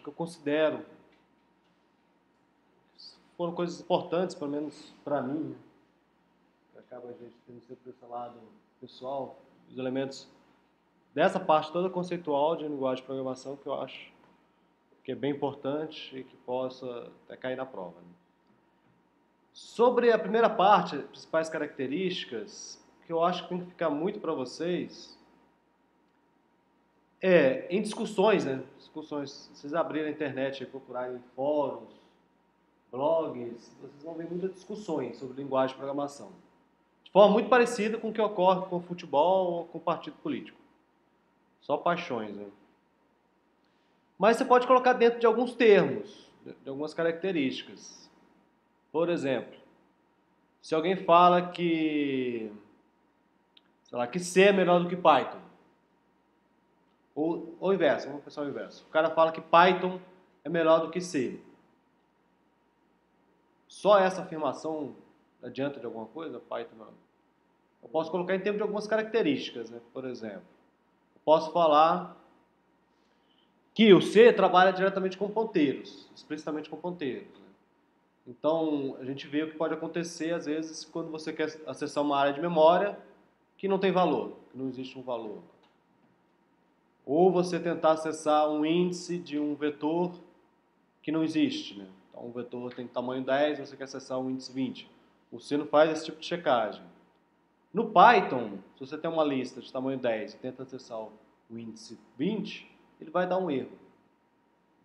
que eu considero foram coisas importantes, pelo menos para mim, né? Acaba a gente tendo sempre esse lado pessoal, os elementos dessa parte toda conceitual de linguagem de programação que eu acho que é bem importante e que possa até cair na prova, né? Sobre a primeira parte, as principais características, que eu acho que tem que ficar muito para vocês, em discussões, né? Discussões, se vocês abrirem a internet e procurarem em fóruns, blogs, vocês vão ver muitas discussões sobre linguagem de programação. De forma muito parecida com o que ocorre com o futebol ou com o partido político. Só paixões, né? Mas você pode colocar dentro de alguns termos, de algumas características. Por exemplo, se alguém fala que, sei lá, que C é melhor do que Python, ou o inverso, vamos pensar o inverso. O cara fala que Python é melhor do que C. Só essa afirmação adianta de alguma coisa? Python não. Eu posso colocar em termos de algumas características, né? Por exemplo, eu posso falar que o C trabalha diretamente com ponteiros, explicitamente com ponteiros, né? Então, a gente vê o que pode acontecer, às vezes, quando você quer acessar uma área de memória que não tem valor, que não existe um valor. Ou você tentar acessar um índice de um vetor que não existe, né? Então, um vetor tem tamanho 10, você quer acessar um índice 20. O C não faz esse tipo de checagem. No Python, se você tem uma lista de tamanho 10 e tenta acessar o índice 20, ele vai dar um erro.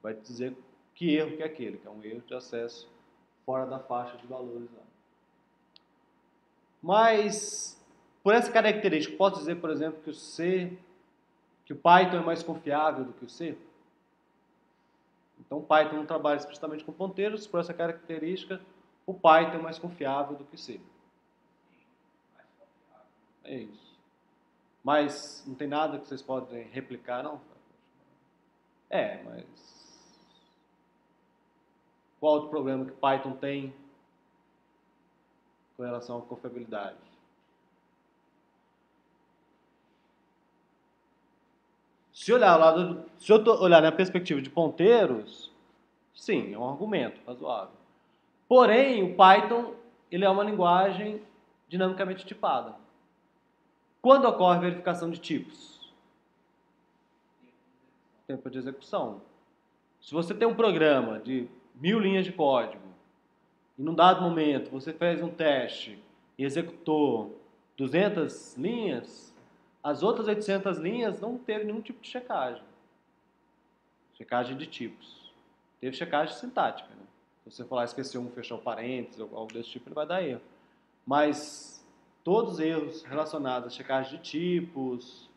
Vai te dizer que erro que é aquele, que é um erro de acesso fora da faixa de valores lá. Mas, por essa característica, posso dizer, por exemplo, que o Python é mais confiável do que o C? Então, o Python não trabalha explicitamente com ponteiros, por essa característica, o Python é mais confiável do que o C. É isso. Mas não tem nada que vocês podem replicar, não? Mas qual outro problema que Python tem com relação à confiabilidade? Se eu olhar na perspectiva de ponteiros, sim, é um argumento razoável. Porém, o Python ele é uma linguagem dinamicamente tipada. Quando ocorre verificação de tipos? Tempo de execução. Se você tem um programa de 1000 linhas de código e num dado momento você fez um teste e executou 200 linhas, as outras 800 linhas não teve nenhum tipo de checagem. Checagem de tipos. Teve checagem sintática, né? Se você falar esqueceu um, fechou parênteses ou algo desse tipo, ele vai dar erro. Mas todos os erros relacionados a checagem de tipos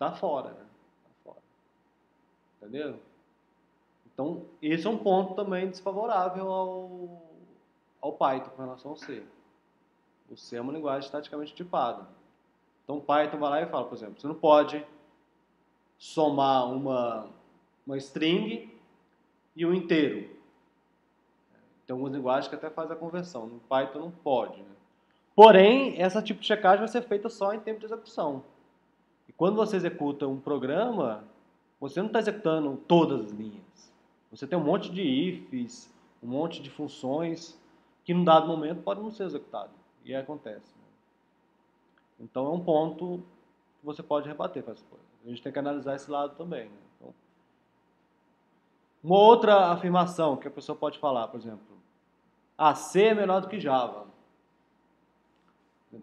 tá fora, né? Tá fora. Entendeu? Então, esse é um ponto também desfavorável ao Python com relação ao C. O C é uma linguagem estaticamente tipada. Então, o Python vai lá e fala, por exemplo, você não pode somar uma string e um inteiro. Tem algumas linguagens que até fazem a conversão. No Python não pode, né? Porém, essa tipo de checagem vai ser feita só em tempo de execução. E quando você executa um programa, você não está executando todas as linhas. Você tem um monte de ifs, um monte de funções que num dado momento podem não ser executadas. E aí acontece, né? Então é um ponto que você pode rebater para essas coisas. A gente tem que analisar esse lado também, né? Então, uma outra afirmação que a pessoa pode falar, por exemplo, C é melhor do que Java.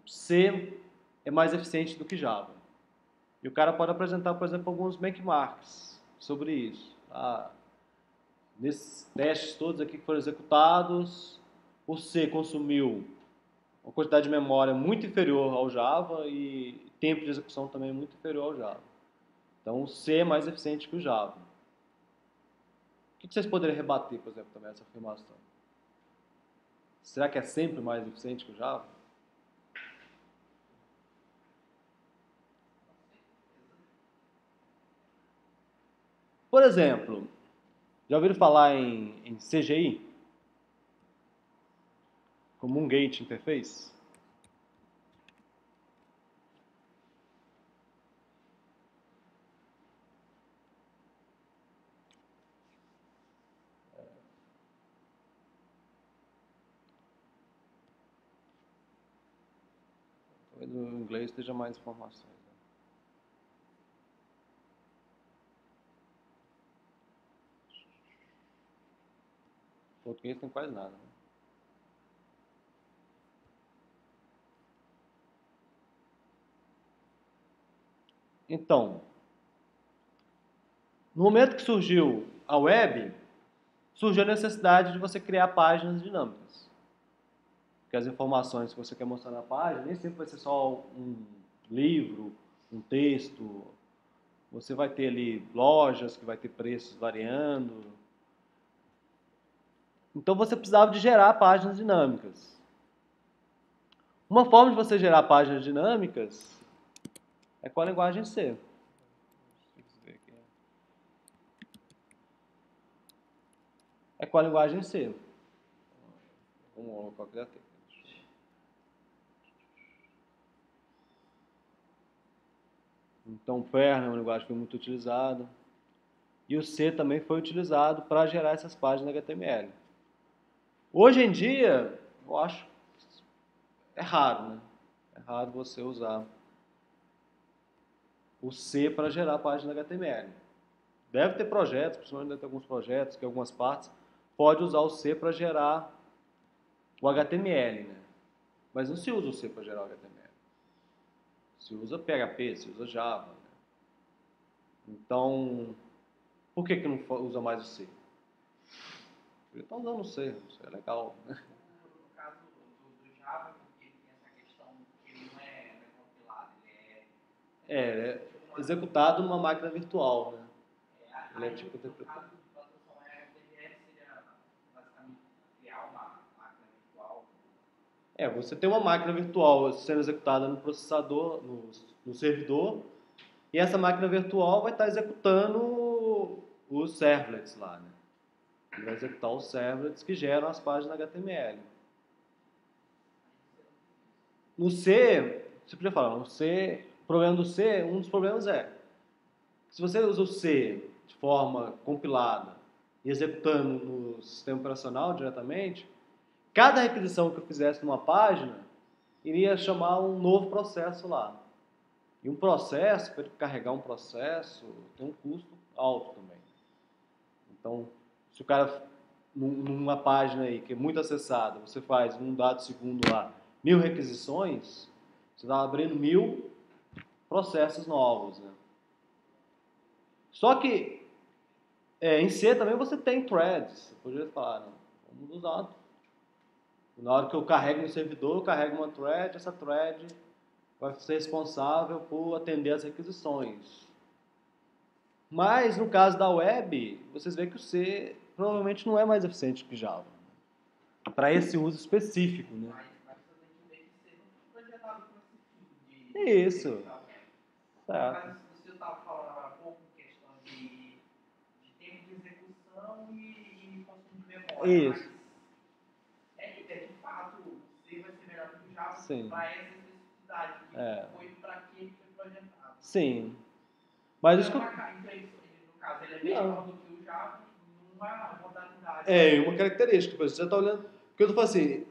C é mais eficiente do que Java. E o cara pode apresentar, por exemplo, alguns benchmarks sobre isso. Nesses testes todos aqui que foram executados, o C consumiu uma quantidade de memória muito inferior ao Java e tempo de execução também muito inferior ao Java. Então, o C é mais eficiente que o Java. O que vocês poderiam rebater, por exemplo, também essa afirmação? Será que é sempre mais eficiente que o Java? Por exemplo, já ouviram falar em CGI? Common Gate Interface? talvez o inglês esteja mais informações. Né? O português tem quase nada. Né? Então, no momento que surgiu a web, surgiu a necessidade de você criar páginas dinâmicas. Porque as informações que você quer mostrar na página nem sempre vai ser só um livro, um texto. Você vai ter ali lojas que vai ter preços variando. Então você precisava de gerar páginas dinâmicas. Uma forma de você gerar páginas dinâmicas é com a linguagem C. É com a linguagem C. Vamos colocar aqui. Então, Perl é uma linguagem que foi muito utilizada. E o C também foi utilizado para gerar essas páginas HTML. Hoje em dia, eu acho é raro, né? É raro você usar o C para gerar página HTML. Deve ter projetos, principalmente deve ter alguns projetos, que algumas partes, pode usar o C para gerar o HTML, né? Mas não se usa o C para gerar o HTML. Se usa PHP, se usa Java. Né? Então, por que não usa mais o C? Ele está usando o C, isso é legal. Né? No caso do Java, porque ele tem essa questão que ele não é compilado, ele é executado numa máquina virtual, né? Ele é tipo interpretado. No caso de transformar em HTML, seria basicamente criar uma máquina virtual. Você tem uma máquina virtual sendo executada no processador, no servidor, e essa máquina virtual vai estar executando os servlets lá, né? Ele vai executar os servlets que geram as páginas HTML. No C, você podia falar, no C, o problema do C, um dos problemas é, se você usa o C de forma compilada e executando no sistema operacional diretamente, cada requisição que eu fizesse numa página iria chamar um novo processo lá. E um processo, para ele carregar um processo, tem um custo alto também. Então, se o cara, numa página aí que é muito acessada, você faz num dado segundo lá 1000 requisições, você está abrindo 1000 processos novos. Né? Só que em C também você tem threads. Você poderia falar, não, vamos usar. Na hora que eu carrego no servidor, eu carrego uma thread, essa thread vai ser responsável por atender as requisições. Mas, no caso da web, vocês veem que o C provavelmente não é mais eficiente que Java. Para esse uso específico, né? Mas você tem que ver que você não foi projetado com esse tipo de... Isso. Mas você estava falando agora há pouco questão de tempo de execução e consumo de memória. Isso. Mas de fato, o C vai ser melhor que o Java Sim. para essa necessidade que foi para que ele foi projetado. Sim. Mas isso no caso, ele é melhor do que o Java numa modalidade. Uma característica. Você está olhando... Porque eu estou falando assim,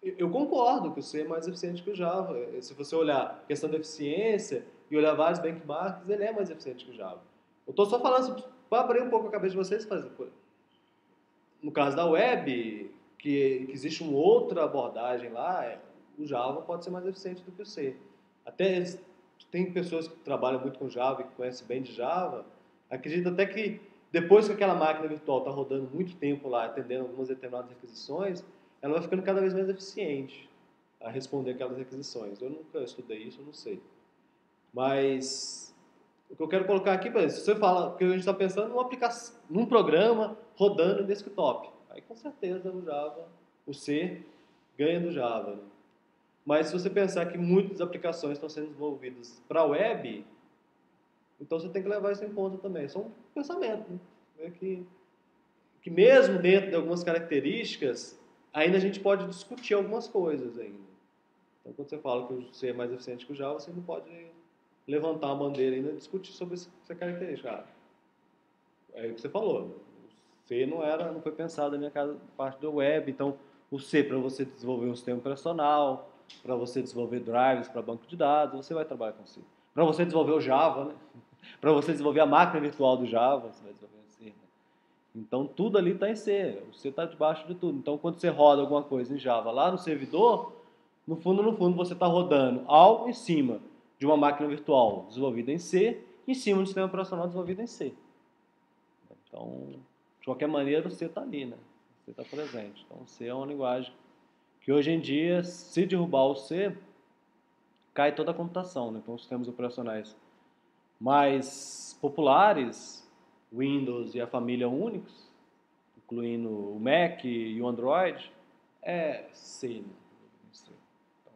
eu concordo que o C é mais eficiente que o Java. Se você olhar a questão da eficiência e olhar vários benchmarks, ele é mais eficiente que o Java. Eu estou só falando para abrir um pouco a cabeça de vocês. No caso da web, que existe uma outra abordagem lá, o Java pode ser mais eficiente do que o C. Até tem pessoas que trabalham muito com Java e que conhecem bem de Java, acreditam até que depois que aquela máquina virtual está rodando muito tempo lá, atendendo algumas determinadas requisições, ela vai ficando cada vez mais eficiente a responder aquelas requisições. Eu nunca estudei isso, eu não sei. Mas o que eu quero colocar aqui, se você fala, porque a gente está pensando numa aplicação, num programa rodando em desktop, aí com certeza o Java, o C ganha do Java. Né? Mas se você pensar que muitas aplicações estão sendo desenvolvidas para a web, então você tem que levar isso em conta também. Isso é um pensamento, né? Que mesmo dentro de algumas características, ainda a gente pode discutir algumas coisas ainda. Então, quando você fala que o C é mais eficiente que o Java, você não pode levantar a bandeira ainda e discutir sobre essa característica. É o que você falou. O C não foi pensado na parte da web, então o C para você desenvolver um sistema operacional, para você desenvolver drivers para banco de dados, você vai trabalhar com C. Para você desenvolver o Java, né? Para você desenvolver a máquina virtual do Java, você vai desenvolver em C. Né? Então, tudo ali está em C. O C está debaixo de tudo. Então, quando você roda alguma coisa em Java lá no servidor, no fundo, você está rodando algo em cima de uma máquina virtual desenvolvida em C, em cima de um sistema operacional desenvolvido em C. Então, de qualquer maneira, o C está ali, né? O C está presente. Então, o C é uma linguagem que hoje em dia, se derrubar o C, cai toda a computação, né? Então, os sistemas operacionais mais populares, Windows e a família Unix, incluindo o Mac e o Android, é C, né? Então,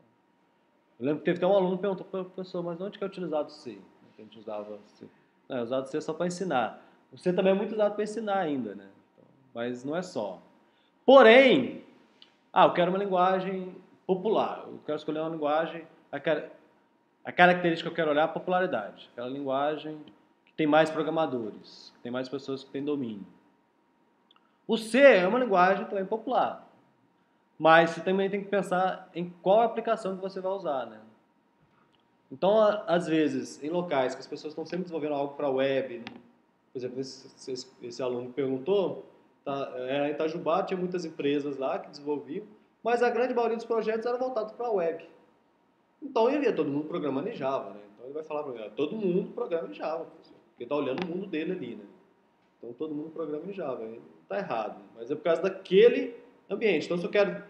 eu lembro que teve até um aluno que perguntou, professor, mas onde que é utilizado o C? A gente usava C. Não, é usado C só para ensinar. O C também é muito usado para ensinar ainda, né? Então, mas não é só. Porém, eu quero uma linguagem popular. Eu quero escolher uma linguagem. A característica que eu quero olhar é a popularidade. Aquela linguagem que tem mais programadores, que tem mais pessoas que têm domínio. O C é uma linguagem também popular. Mas você também tem que pensar em qual aplicação que você vai usar, né? Então, às vezes, em locais que as pessoas estão sempre desenvolvendo algo para a web, por exemplo, esse aluno perguntou, em Itajubá tinha muitas empresas lá que desenvolviam, mas a grande maioria dos projetos era voltado para a web. Então ele via todo mundo programando em Java, né? Então ele vai falar para mim, todo mundo programa em Java, porque está olhando o mundo dele ali, né? Então todo mundo programa em Java, está errado, mas é por causa daquele ambiente. Então se eu quero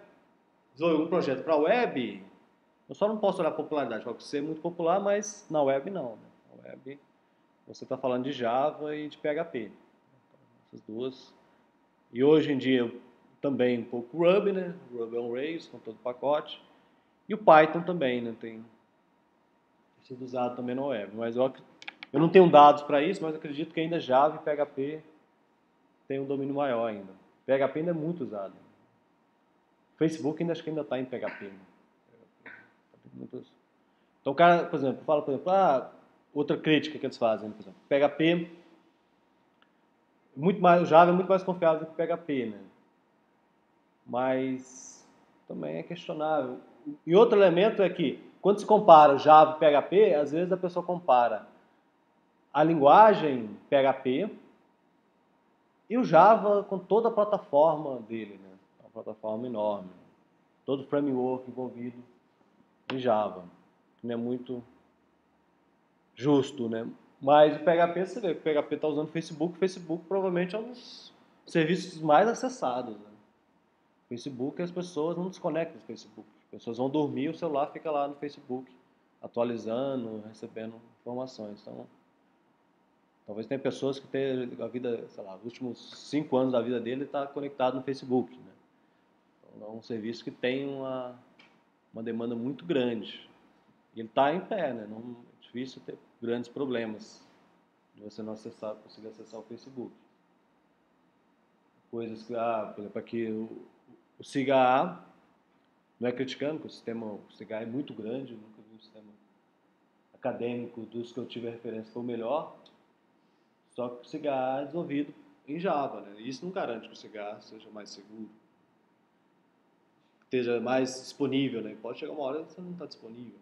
desenvolver um projeto para a web, eu só não posso olhar a popularidade, pode ser muito popular, mas na web não, né? Na web você está falando de Java e de PHP. Então, essas duas. E hoje em dia também um pouco Ruby, né? Ruby on Rails, com todo o pacote. E o Python também, né? Tem sido usado também na web. Mas eu não tenho dados para isso, mas acredito que ainda Java e PHP tem um domínio maior ainda. PHP ainda é muito usado. Facebook acho que ainda está em PHP. Né? Então o cara, por exemplo, fala, outra crítica que eles fazem, por exemplo, PHP, o Java é muito mais confiável do que o PHP, né? Mas também é questionável. E outro elemento é que, quando se compara o Java e o PHP, às vezes a pessoa compara a linguagem PHP e o Java com toda a plataforma dele, né? Uma plataforma enorme. Todo o framework envolvido em Java. Que não é muito justo, né? Mas o PHP, você vê que o PHP está usando o Facebook provavelmente é um dos serviços mais acessados, né? Facebook, as pessoas não desconectam do Facebook. As pessoas vão dormir, o celular fica lá no Facebook, atualizando, recebendo informações. Então, talvez tenha pessoas que têm a vida, sei lá, os últimos 5 anos da vida dele está conectado no Facebook, né? Então, é um serviço que tem uma demanda muito grande. E ele está em pé, né? Não é difícil ter grandes problemas de você não conseguir acessar o Facebook. Coisas que, por exemplo, aqui o SIGA não é criticando, porque o SIGA é muito grande, nunca vi um sistema acadêmico dos que eu tive a referência foi o melhor, só que o SIGA é desenvolvido em Java, né? Isso não garante que o SIGA seja mais seguro, esteja mais disponível, né? Pode chegar uma hora que você não está disponível.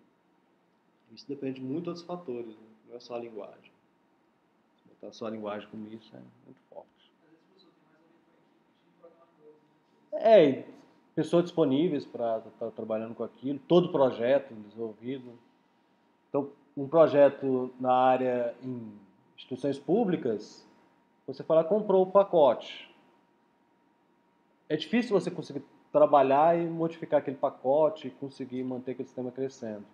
Isso depende muito de outros fatores, né? Não é só a linguagem. Se botar só a linguagem como isso é muito forte. Pessoas disponíveis para estar trabalhando com aquilo, todo projeto desenvolvido. Então, um projeto na área em instituições públicas, você fala, comprou o pacote. É difícil você conseguir trabalhar e modificar aquele pacote e conseguir manter aquele sistema crescendo.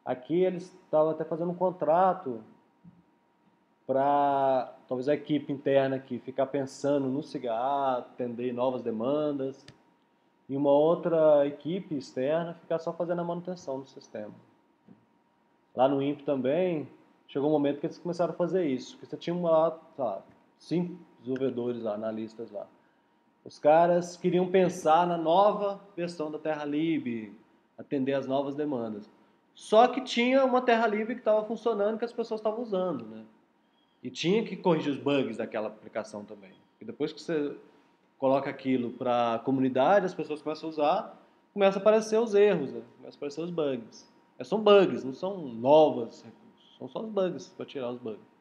Aqui eles estavam até fazendo um contrato para talvez a equipe interna aqui ficar pensando no cigarro, atender novas demandas, e uma outra equipe externa ficar só fazendo a manutenção do sistema. Lá no INPE também, chegou um momento que eles começaram a fazer isso, porque você tinha lá, 5 desenvolvedores lá, analistas lá. Os caras queriam pensar na nova versão da TerraLib, atender as novas demandas. Só que tinha uma TerraLib que estava funcionando, que as pessoas estavam usando, né? E tinha que corrigir os bugs daquela aplicação também. E depois que você coloca aquilo para a comunidade, as pessoas começam a usar, começam a aparecer os erros, né? Começam a aparecer os bugs. São bugs, não são novos recursos, são só os bugs para tirar os bugs.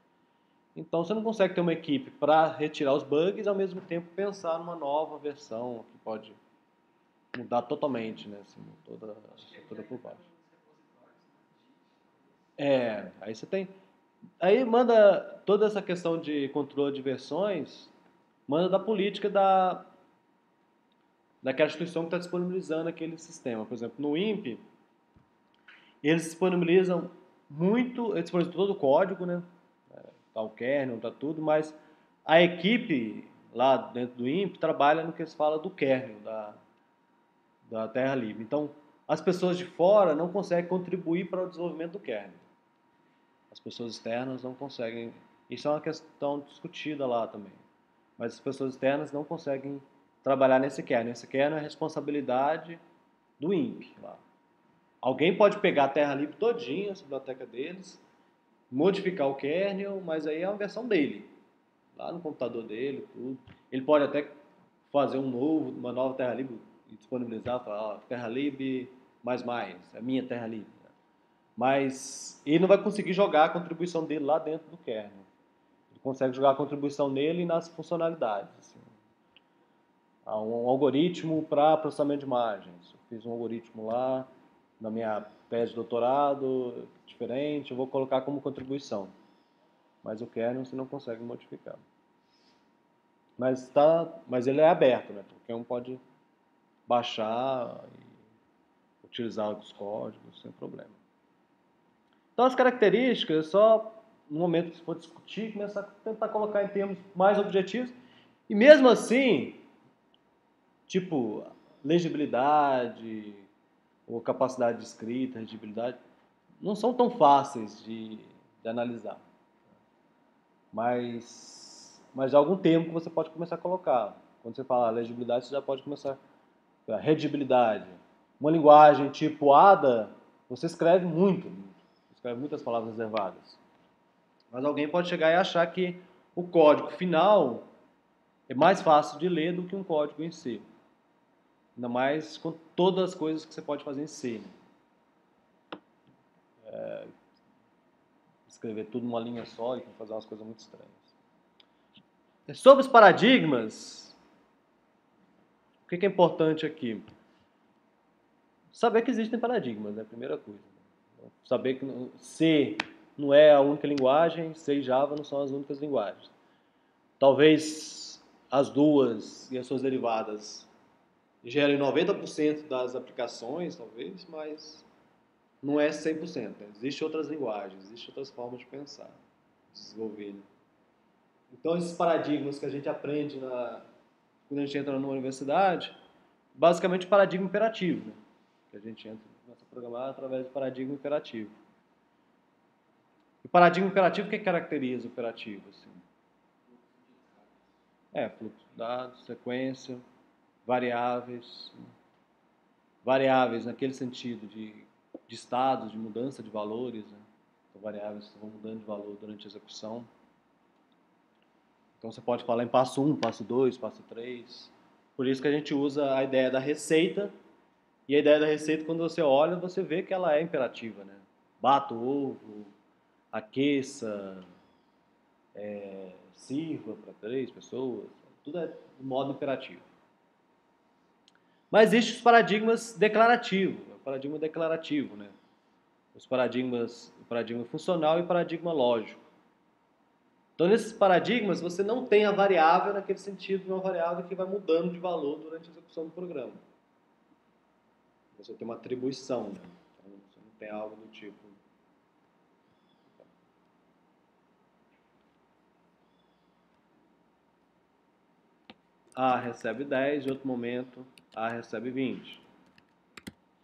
Então você não consegue ter uma equipe para retirar os bugs e ao mesmo tempo pensar numa nova versão que pode mudar totalmente, né? Assim, toda a estrutura por baixo. Aí você tem. Aí manda toda essa questão de controle de versões, manda da política daquela instituição que está disponibilizando aquele sistema. Por exemplo, no INPE, eles disponibilizam muito, eles disponibilizam todo o código, né? Tá o kernel, tá tudo, mas a equipe lá dentro do INPE trabalha no que se fala do kernel, da Terra Livre. Então, as pessoas de fora não conseguem contribuir para o desenvolvimento do kernel. As pessoas externas não conseguem. Isso é uma questão discutida lá também. Mas as pessoas externas não conseguem trabalhar nesse kernel. Esse kernel é responsabilidade do INPE lá. Alguém pode pegar a Terra Livre todinha, a biblioteca deles, modificar o kernel, mas aí é uma versão dele, lá no computador dele, tudo. Ele pode até fazer uma nova Terra Livre e disponibilizar, falar, ó, Terra Livre mais, é minha Terra Livre. Mas ele não vai conseguir jogar a contribuição dele lá dentro do kernel. Ele consegue jogar a contribuição nele nas funcionalidades. Assim. Há um algoritmo para processamento de imagens. Eu fiz um algoritmo lá na minha tese de doutorado, diferente, eu vou colocar como contribuição. Mas o kernel você não consegue modificar. Mas ele é aberto, né? Qualquer um pode baixar e utilizar os códigos sem problema. Então as características, só no momento que se for discutir, começar a tentar colocar em termos mais objetivos. E mesmo assim, tipo, legibilidade, ou capacidade de escrita, legibilidade, não são tão fáceis de analisar. Mas há algum tempo que você pode começar a colocar. Quando você fala legibilidade, você já pode começar a redibilidade. Uma linguagem tipo ADA, você escreve escreve muitas palavras reservadas. Mas alguém pode chegar e achar que o código final é mais fácil de ler do que um código em C. Ainda mais com todas as coisas que você pode fazer em C. Escrever tudo numa linha só e fazer umas coisas muito estranhas. Sobre os paradigmas, o que é importante aqui? Saber que existem paradigmas, é a primeira coisa. Saber que C não é a única linguagem, C e Java não são as únicas linguagens. Talvez as duas e as suas derivadas gerem 90% das aplicações, talvez, mas não é 100%. Né? Existem outras linguagens, existem outras formas de pensar, de desenvolver. Então, esses paradigmas que a gente aprende quando a gente entra numa universidade, basicamente paradigma imperativo, né? Que a gente entra nessa programar através do paradigma imperativo. O paradigma imperativo, o que caracteriza o imperativo? Assim? Fluxo de dados, sequência, variáveis. Variáveis naquele sentido de estados, de mudança de valores. Né? Então, variáveis que vão mudando de valor durante a execução. Então, você pode falar em passo 1, passo 2, passo 3. Por isso que a gente usa a ideia da receita. E a ideia da receita, quando você olha, você vê que ela é imperativa. Né? Bata o ovo, aqueça, sirva para 3 pessoas. Tudo é de modo imperativo. Mas existem os paradigmas declarativos. O paradigma declarativo, né? Os paradigmas, o paradigma funcional e o paradigma lógico. Então, nesses paradigmas, você não tem a variável naquele sentido de uma variável que vai mudando de valor durante a execução do programa. Você tem uma atribuição, né? Então, você não tem algo do tipo... A recebe 10, em outro momento A recebe 20.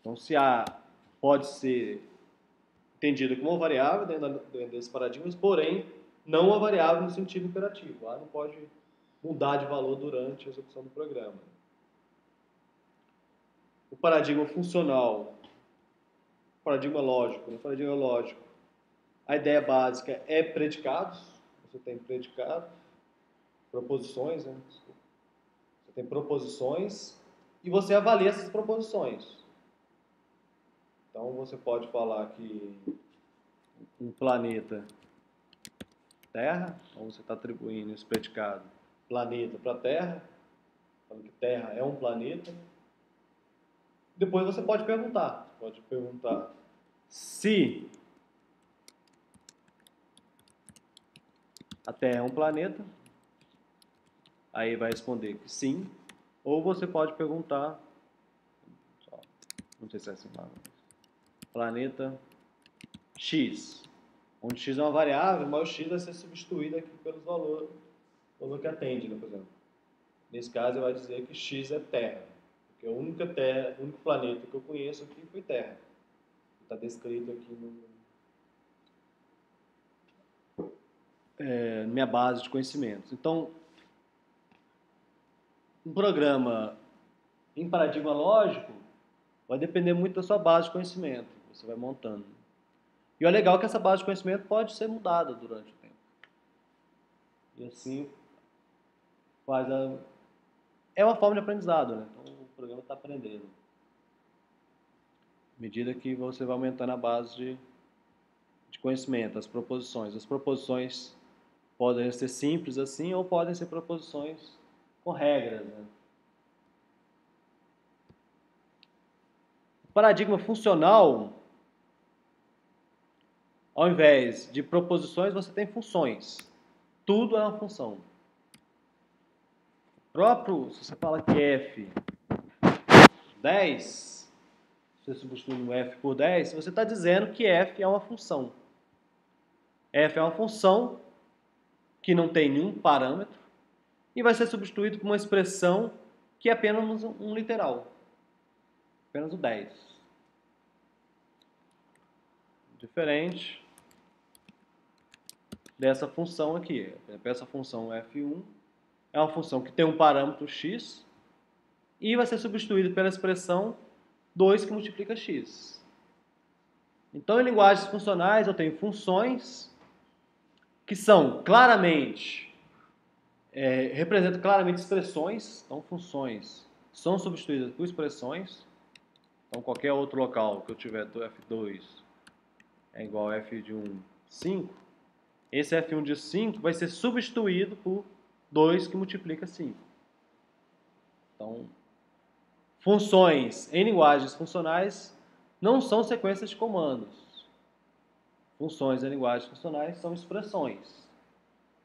Então, se A pode ser entendida como uma variável dentro desses paradigmas, porém, não uma variável no sentido imperativo. A não pode mudar de valor durante a execução do programa. O paradigma funcional, o paradigma lógico. No paradigma lógico, a ideia básica é predicados. Você tem predicados, proposições, né? Você tem proposições e você avalia essas proposições. Então você pode falar que um planeta Terra, então você está atribuindo esse predicado planeta para Terra, falando que Terra é um planeta. Depois você pode perguntar se a Terra é um planeta, aí vai responder que sim, ou você pode perguntar, não sei se é assim, planeta X, onde X é uma variável, mas o X vai ser substituído aqui pelos valores, o valor que atende, né, por exemplo. Nesse caso, vai dizer que X é Terra, porque o único planeta que eu conheço aqui foi Terra. Está descrito aqui na minha base de conhecimentos. Então, um programa em paradigma lógico vai depender muito da sua base de conhecimento, que você vai montando. E o legal é que essa base de conhecimento pode ser mudada durante o tempo. E assim, é uma forma de aprendizado, né? Então, o programa está aprendendo. À medida que você vai aumentando a base de conhecimento, as proposições. As proposições podem ser simples assim ou podem ser proposições com regras, né? O paradigma funcional, ao invés de proposições, você tem funções. Tudo é uma função. Se você fala que f 10, você substitui um f por 10, você está dizendo que f é uma função. F é uma função que não tem nenhum parâmetro e vai ser substituído por uma expressão que é apenas um literal. Apenas o 10. Diferente dessa função aqui. Essa função f1 é uma função que tem um parâmetro x e vai ser substituído pela expressão 2 que multiplica x. Então, em linguagens funcionais, eu tenho funções que são claramente, representam claramente expressões. Então, funções são substituídas por expressões. Então, qualquer outro local que eu tiver do f2 é igual a f de 1, 5. Esse f1 de 5 vai ser substituído por 2 que multiplica 5. Então, funções em linguagens funcionais não são sequências de comandos. Funções em linguagens funcionais são expressões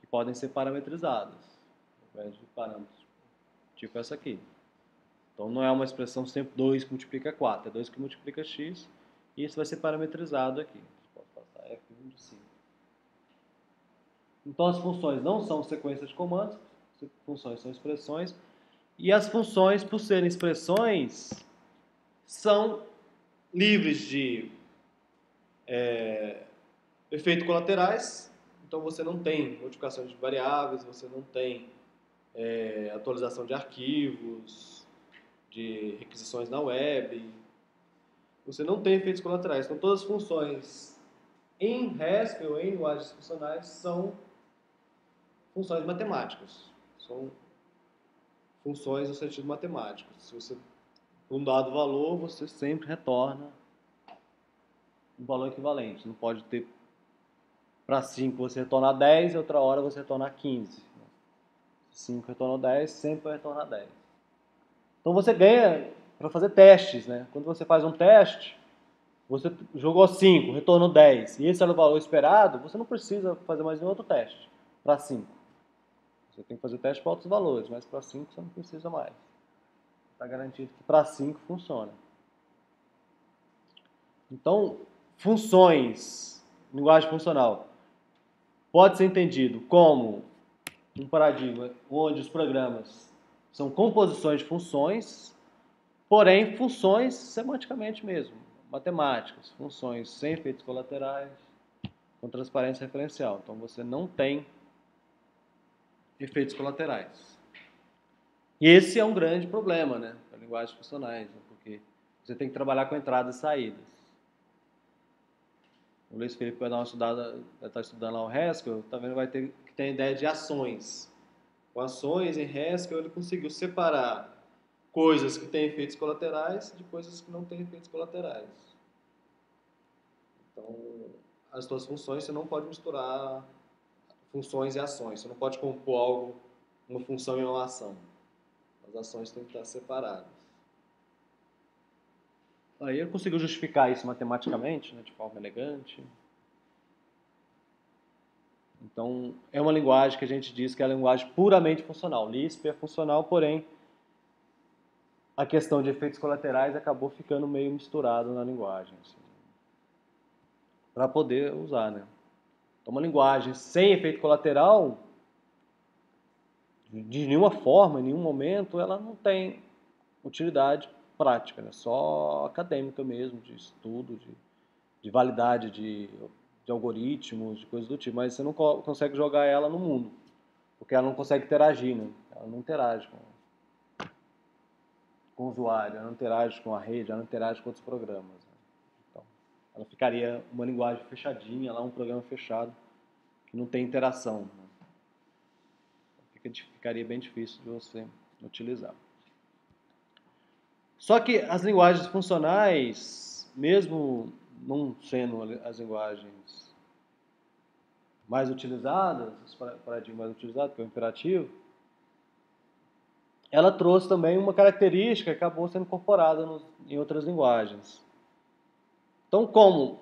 que podem ser parametrizadas, ao invés de parâmetros, tipo essa aqui. Então não é uma expressão sempre 2 que multiplica 4, é 2 que multiplica x, e isso vai ser parametrizado aqui. Posso passar f1 de 5. Então as funções não são sequências de comandos, funções são expressões, e as funções, por serem expressões, são livres de efeitos colaterais. Então você não tem modificação de variáveis, você não tem atualização de arquivos, de requisições na web, você não tem efeitos colaterais. Então todas as funções em Haskell, em linguagens funcionais, são funções matemáticas. São funções no sentido matemático. Se você, por um dado valor, você sempre retorna um valor equivalente. Não pode ter para 5 você retornar 10 e outra hora você retornar 15. 5 retornou 10, sempre vai retornar 10. Então você ganha para fazer testes, né? Quando você faz um teste, você jogou 5, retornou 10, e esse era o valor esperado, você não precisa fazer mais nenhum outro teste para 5. Você tem que fazer teste para outros valores, mas para 5 você não precisa mais. Está garantido que para 5 funciona. Então, funções, linguagem funcional, pode ser entendido como um paradigma onde os programas são composições de funções, porém funções semanticamente mesmo, matemáticas, funções sem efeitos colaterais, com transparência referencial. Então você não tem efeitos colaterais. E esse é um grande problema, né, para linguagens funcionais, né, porque você tem que trabalhar com entradas e saídas. O Luiz Felipe vai dar uma estudada, vai estar estudando lá o Haskell, também vai ter que ter a ideia de ações. Com ações em Haskell ele conseguiu separar coisas que têm efeitos colaterais de coisas que não têm efeitos colaterais. Então, as suas funções, você não pode misturar funções e ações. Você não pode compor algo, uma função e uma ação. As ações têm que estar separadas. Aí ele conseguiu justificar isso matematicamente, né, de forma elegante. Então, é uma linguagem que a gente diz que é uma linguagem puramente funcional. Lisp é funcional, porém, a questão de efeitos colaterais acabou ficando meio misturado na linguagem, assim, para poder usar, né? Então, uma linguagem sem efeito colateral, de nenhuma forma, em nenhum momento, ela não tem utilidade prática, né? Só acadêmica mesmo, de estudo, de validade de algoritmos, de coisas do tipo, mas você não consegue jogar ela no mundo, porque ela não consegue interagir, né? Ela não interage com o usuário, ela não interage com a rede, ela não interage com outros programas, né? Então, ela ficaria uma linguagem fechadinha, lá um programa fechado, que não tem interação, né? Ficaria bem difícil de você utilizar. Só que as linguagens funcionais, mesmo não sendo as linguagens mais utilizadas, os paradigmas mais utilizados, que é o imperativo, ela trouxe também uma característica que acabou sendo incorporada em outras linguagens. Então, como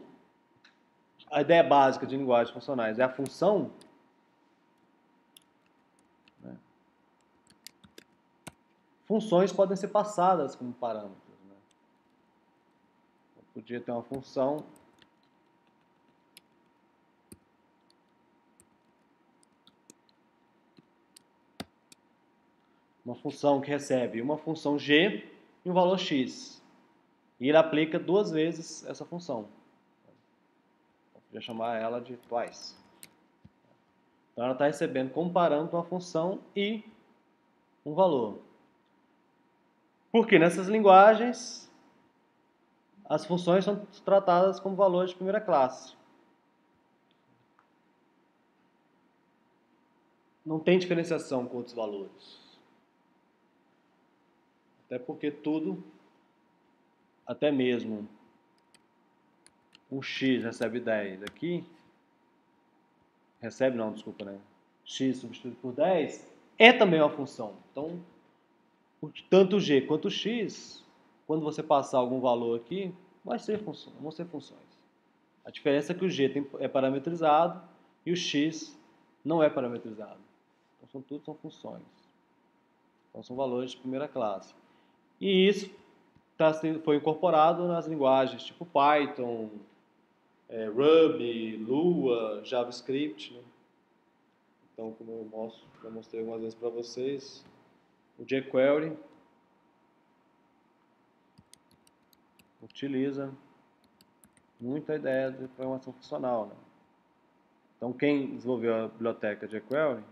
a ideia básica de linguagens funcionais é a função, né, funções podem ser passadas como parâmetros, né? Eu podia ter uma função que recebe uma função g e um valor x. E ele aplica duas vezes essa função. Eu podia chamar ela de twice. Então ela está recebendo como parâmetro uma função e um valor. Porque nessas linguagens as funções são tratadas como valores de primeira classe. Não tem diferenciação com outros valores. Até porque tudo, até mesmo um x recebe 10 aqui, recebe não, desculpa, né? X substituído por 10 é também uma função. Então, tanto g quanto x, quando você passar algum valor aqui, vão ser funções. A diferença é que o g é parametrizado e o x não é parametrizado. Então, tudo são funções. Então, são valores de primeira classe. E isso foi incorporado nas linguagens tipo Python, Ruby, Lua, JavaScript, né? Então, como eu mostrei algumas vezes para vocês, o jQuery utiliza muito a ideia de programação funcional, né? Então, quem desenvolveu a biblioteca jQuery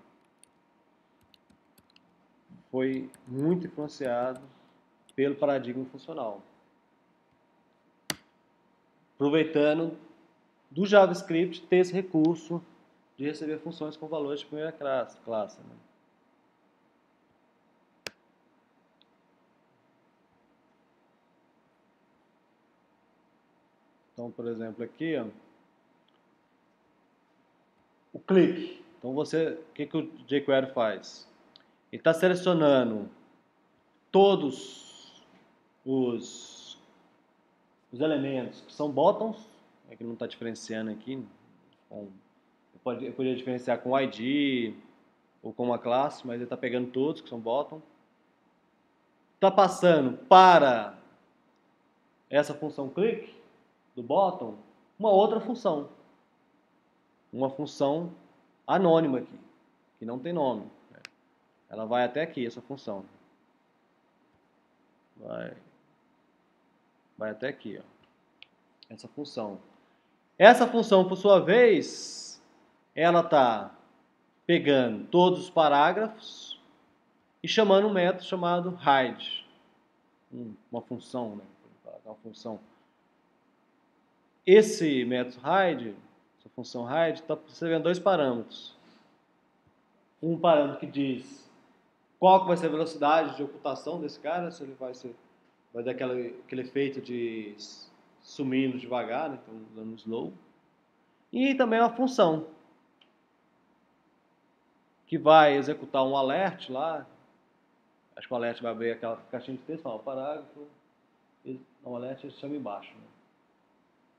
foi muito influenciado pelo paradigma funcional, aproveitando do JavaScript ter esse recurso de receber funções com valores de primeira classe, né? Então, por exemplo, aqui, ó, o clique. Então, o que o jQuery faz? Ele está selecionando todos os elementos que são bottoms, que não está diferenciando aqui. Eu poderia diferenciar com ID ou com uma classe, mas ele está pegando todos que são bottom. Está passando para essa função click do bottom uma outra função. Uma função anônima aqui, que não tem nome. Ela vai até aqui, essa função. Vai até aqui, ó. Essa função. Essa função, por sua vez, ela está pegando todos os parágrafos e chamando um método chamado hide. Uma função, né? Uma função. Esse método hide, essa função hide, está recebendo dois parâmetros. Um parâmetro que diz qual que vai ser a velocidade de ocultação desse cara, se ele vai dar aquele efeito de sumindo devagar, né? Então usando slow. E também uma função que vai executar um alert lá. Acho que o alert vai abrir aquela caixinha de texto, o parágrafo, o alert ele chama embaixo, né?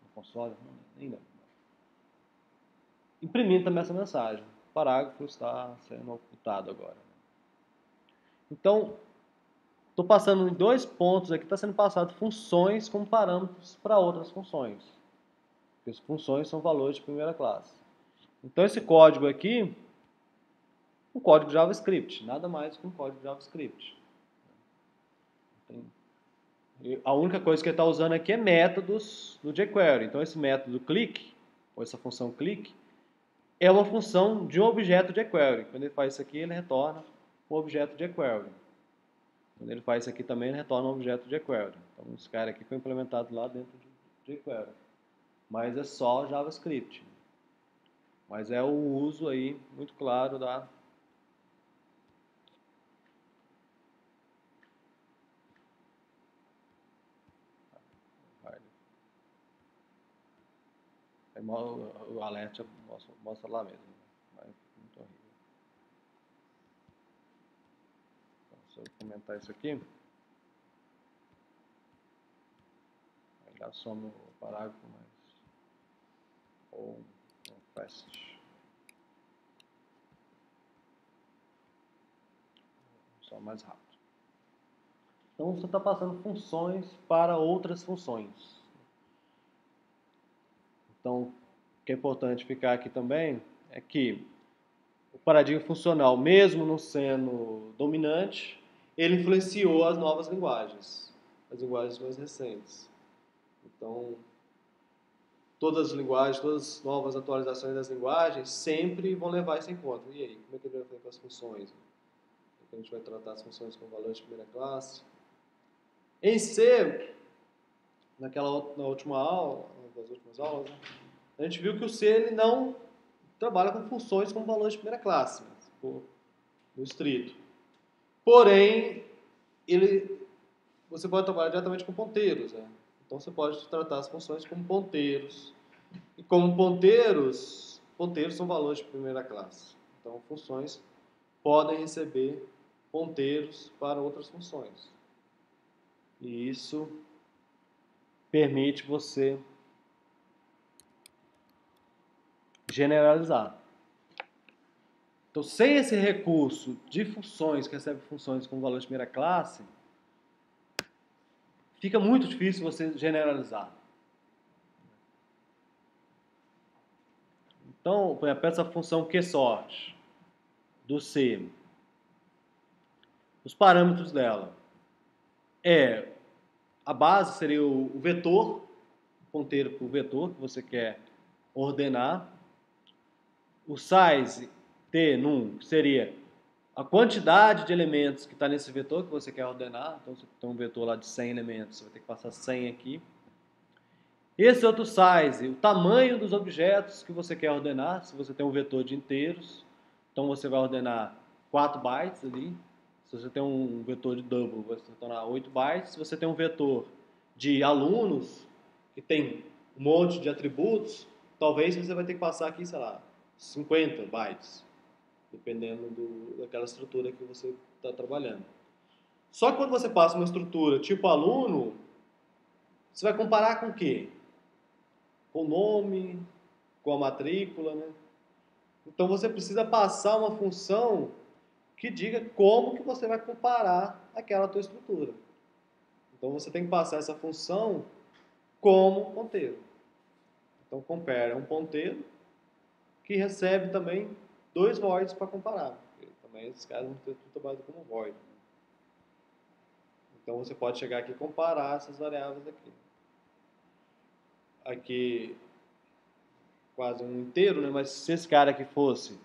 No console, não, nem lembro. Imprimindo também essa mensagem. O parágrafo está sendo ocultado agora. Então, estou passando em 2 pontos aqui, está sendo passado funções como parâmetros para outras funções. Porque as funções são valores de primeira classe. Então, esse código aqui, um código JavaScript, nada mais que um código JavaScript. A única coisa que ele está usando aqui é métodos do jQuery. Então, esse método click, ou essa função click, é uma função de um objeto jQuery. Quando ele faz isso aqui, ele retorna um objeto jQuery. Quando ele faz isso aqui também, ele retorna um objeto jQuery. Então, esse cara aqui foi implementado lá dentro de jQuery. Mas é só JavaScript. Mas é o uso aí muito claro da... O alert mostra lá mesmo. Mas muito horrível. Então, se eu comentar isso aqui, aí já some o parágrafo, mas... ou fast. Só mais rápido. Então, você está passando funções para outras funções. Então, o que é importante ficar aqui também é que o paradigma funcional, mesmo não sendo dominante, ele influenciou as novas linguagens, as linguagens mais recentes. Então, todas as linguagens, todas as novas atualizações das linguagens sempre vão levar isso em conta. E aí, como é que ele vai fazer com as funções? A gente vai tratar as funções com valores de primeira classe. Em C, na última aula, das últimas aulas, né, a gente viu que o C ele não trabalha com funções como valores de primeira classe, né, no estrito. Porém, você pode trabalhar diretamente com ponteiros. Né? Então, você pode tratar as funções como ponteiros. E como ponteiros são valores de primeira classe. Então, funções podem receber ponteiros para outras funções. E isso permite você generalizar. Então, sem esse recurso de funções que recebem funções com valor de primeira classe, fica muito difícil você generalizar. Então, por exemplo, essa função QSort do C, os parâmetros dela a base seria o vetor, o ponteiro para o vetor que você quer ordenar. O size T_num seria a quantidade de elementos que está nesse vetor que você quer ordenar. Então, se tem um vetor lá de 100 elementos, você vai ter que passar 100 aqui. Esse outro size, o tamanho dos objetos que você quer ordenar. Se você tem um vetor de inteiros, então você vai ordenar 4 bytes ali. Se você tem um vetor de double, vai se tornar 8 bytes. Se você tem um vetor de alunos, que tem um monte de atributos, talvez você vai ter que passar aqui, sei lá, 50 bytes, dependendo daquela estrutura que você está trabalhando. Só que quando você passa uma estrutura tipo aluno, você vai comparar com o quê? Com o nome, com a matrícula, né? Então você precisa passar uma função que diga como que você vai comparar aquela tua estrutura. Então você tem que passar essa função como ponteiro. Então compare é um ponteiro que recebe também 2 voids para comparar. Porque também esses caras vão ter tudo trabalhado como void. Então você pode chegar aqui e comparar essas variáveis aqui. Aqui quase um inteiro, né? Mas se esse cara aqui fosse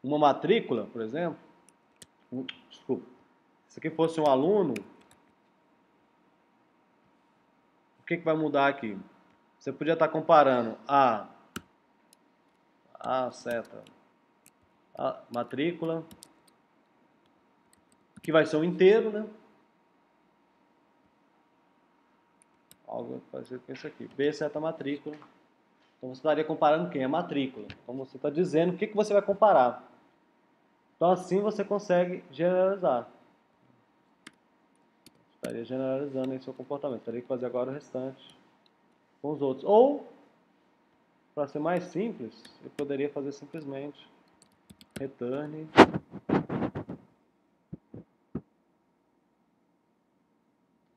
uma matrícula, por exemplo, desculpa, se aqui fosse um aluno, o que vai mudar aqui? Você podia estar comparando a seta, a matrícula que vai ser um inteiro, né? Algo parecido com isso aqui. B seta matrícula. Então você estaria comparando quem? A matrícula. Então você está dizendo o que você vai comparar. Então assim você consegue generalizar. Estaria generalizando em seu comportamento. Teria que fazer agora o restante com os outros. Ou, para ser mais simples, eu poderia fazer simplesmente return.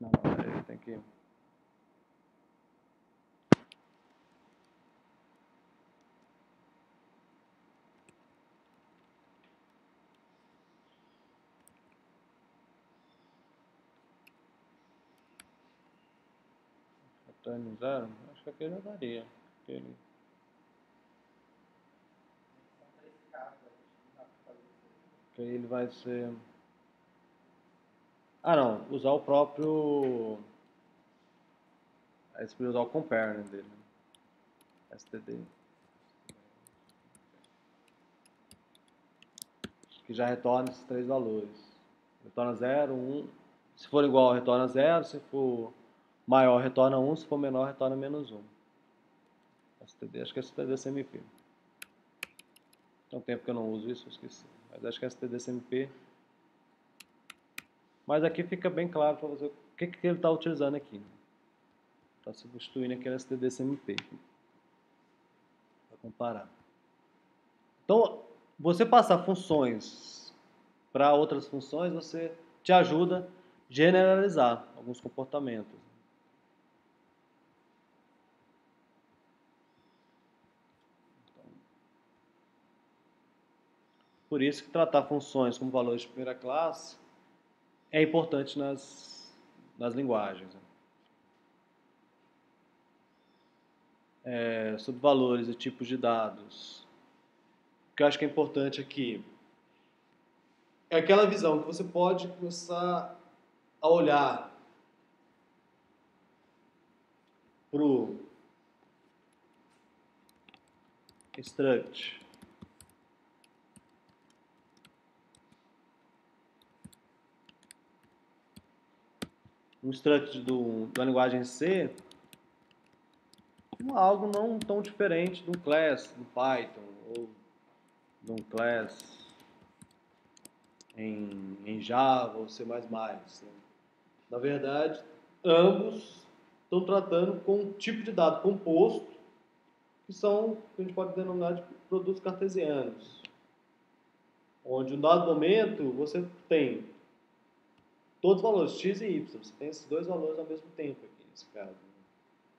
Não, peraí, tem que... Return 0? Acho que aqui já daria. Aquele... Que aí ele vai ser... Ah, não. Usar o próprio... Aí você precisa usar o compare, né, dele. std. Que já retorna esses três valores. Retorna 0, 1. Se for igual, retorna 0. Se for maior, retorna 1. Se for menor, retorna menos 1. std, acho que é std CMP. Tem um tempo que eu não uso isso, eu esqueci. Mas acho que é std CMP. Mas aqui fica bem claro para você o que ele está utilizando aqui. Está substituindo aquele std CMP. Para comparar. Então, você passar funções para outras funções, você te ajuda a generalizar alguns comportamentos. Então, por isso que tratar funções como valores de primeira classe é importante nas linguagens. Sobre valores e tipos de dados. O que eu acho que é importante aqui é aquela visão que você pode começar a olhar para o struct. Um struct da linguagem C como algo não tão diferente de um class no Python ou de um class em Java ou C++. Né? Na verdade, ambos estão tratando com um tipo de dado composto que são, que a gente pode denominar de produtos cartesianos. Onde, em um dado momento, você tem todos os valores, x e y. Você tem esses dois valores ao mesmo tempo aqui, nesse caso.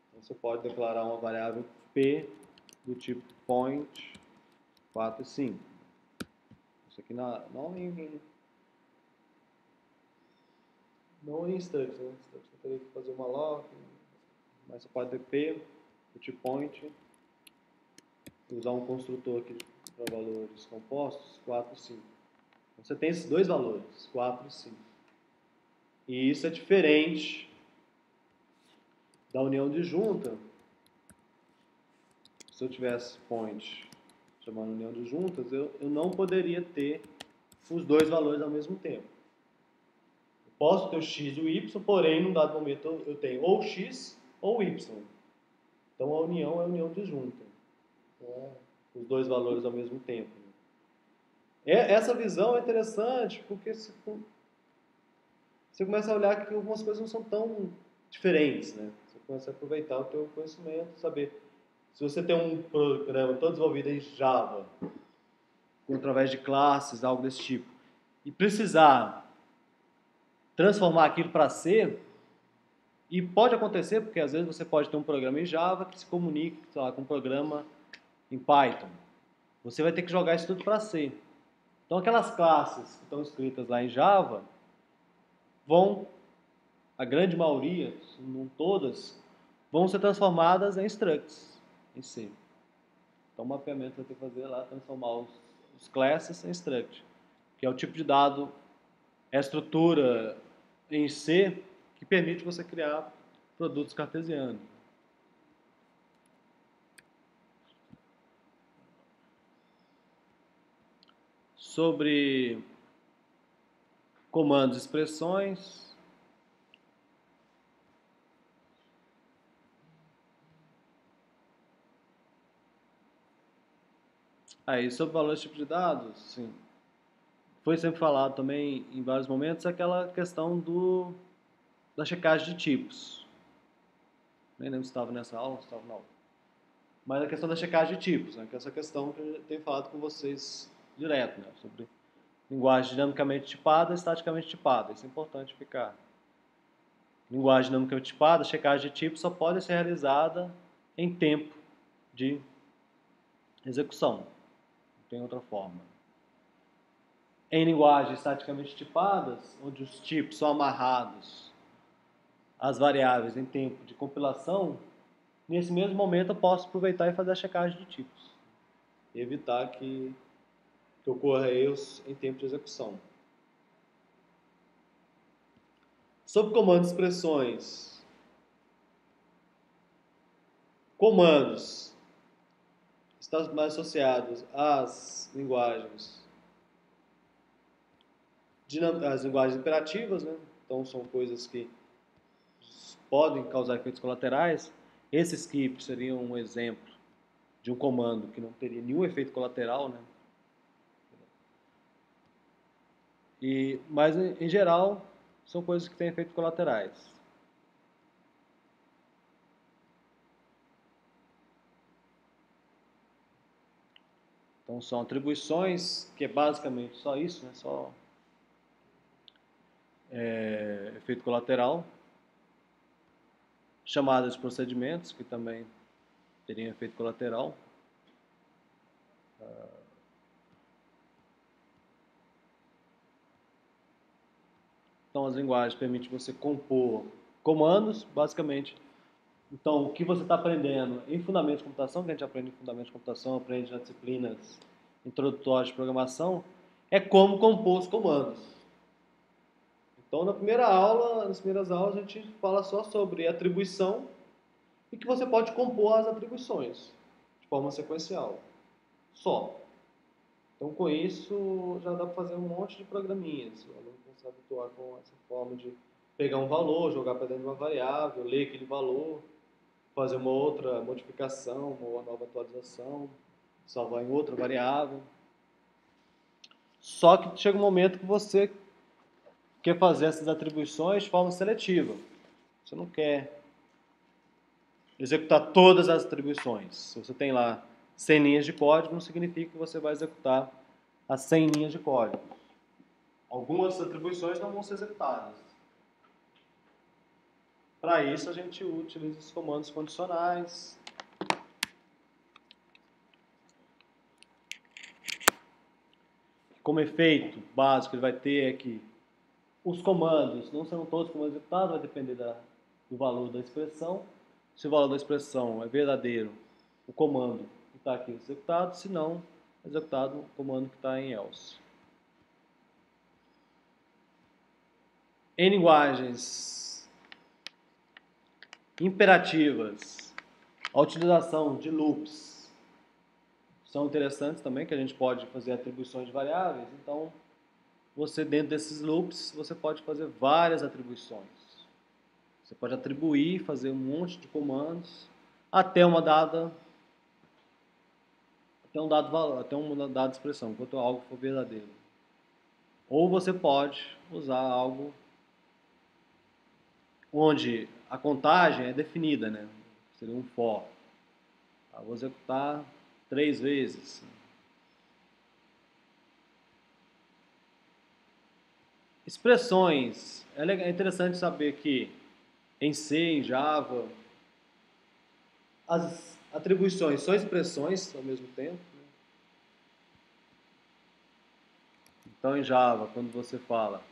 Então, você pode declarar uma variável p do tipo point 4 e 5. Isso aqui não em instante, né? Você teria que fazer uma lock, mas você pode ter p do tipo point, usar um construtor aqui para valores compostos, 4 e 5. Então, você tem esses dois valores, 4 e 5. E isso é diferente da união disjunta. Se eu tivesse point chamando união disjuntas, eu não poderia ter os dois valores ao mesmo tempo. Eu posso ter o x e o y, porém, num dado momento eu tenho ou x ou y. Então, a união é a união disjunta. Então, os dois valores ao mesmo tempo. Essa visão é interessante porque você começa a olhar que algumas coisas não são tão diferentes, né? Você começa a aproveitar o teu conhecimento, saber. Se você tem um programa todo desenvolvido em Java, através de classes, algo desse tipo, e precisar transformar aquilo para C, e pode acontecer, porque às vezes você pode ter um programa em Java que se comunique, sei lá, com um programa em Python. Você vai ter que jogar isso tudo para C. Então aquelas classes que estão escritas lá em Java vão, a grande maioria, não todas, vão ser transformadas em structs, em C. Então o mapeamento vai ter que fazer lá, transformar os classes em struct, que é o tipo de dado, é a estrutura em C que permite você criar produtos cartesianos. Sobre comandos, expressões. Aí, sobre valores de tipo de dados, sim. Foi sempre falado também em vários momentos aquela questão da checagem de tipos. Nem lembro se estava nessa aula, se estava na aula. Mas a questão da checagem de tipos, né? Que é essa questão que eu tenho falado com vocês direto, né? Sobre linguagem dinamicamente tipada e estaticamente tipada. Isso é importante ficar. Linguagem dinamicamente tipada, checagem de tipos só pode ser realizada em tempo de execução. Não tem outra forma. Em linguagens estaticamente tipadas, onde os tipos são amarrados às variáveis em tempo de compilação, nesse mesmo momento eu posso aproveitar e fazer a checagem de tipos. E evitar que ocorra erros em tempo de execução. Sobre comandos e expressões. Comandos estão mais associados às linguagens imperativas, né? Então são coisas que podem causar efeitos colaterais. Esse skip seria um exemplo de um comando que não teria nenhum efeito colateral, né? Mas em geral são coisas que têm efeitos colaterais. Então são atribuições, que é basicamente só isso, né? Só efeito colateral. Chamadas de procedimentos, que também teriam efeito colateral. Então as linguagens permitem você compor comandos, basicamente. Então o que você está aprendendo em fundamentos de computação, que a gente aprende em fundamentos de computação, aprende nas disciplinas introdutórias de programação, é como compor os comandos. Então nas primeiras aulas a gente fala só sobre atribuição e que você pode compor as atribuições de forma sequencial. Só. Então com isso já dá para fazer um monte de programinhas. O aluno começa a habituar com essa forma de pegar um valor, jogar para dentro de uma variável, ler aquele valor, fazer uma outra modificação, uma nova atualização, salvar em outra variável. Só que chega um momento que você quer fazer essas atribuições de forma seletiva. Você não quer executar todas as atribuições. Se você tem lá 100 linhas de código, não significa que você vai executar as 100 linhas de código. Algumas atribuições não vão ser executadas. Para isso, a gente utiliza os comandos condicionais. Como efeito básico, ele vai ter é que os comandos não serão todos comandos executados, vai depender do valor da expressão. Se o valor da expressão é verdadeiro, o comando que está aqui é executado, se não, é executado o comando que está em else. Em linguagens imperativas, a utilização de loops são interessantes também, que a gente pode fazer atribuições de variáveis. Então, você dentro desses loops, você pode fazer várias atribuições. Você pode atribuir, fazer um monte de comandos até uma dada expressão, enquanto algo for verdadeiro. Ou você pode usar algo onde a contagem é definida, né? Seria um for. Vou executar 3 vezes. Expressões. É interessante saber que em C, em Java, as atribuições são expressões ao mesmo tempo. Né? Então em Java, quando você fala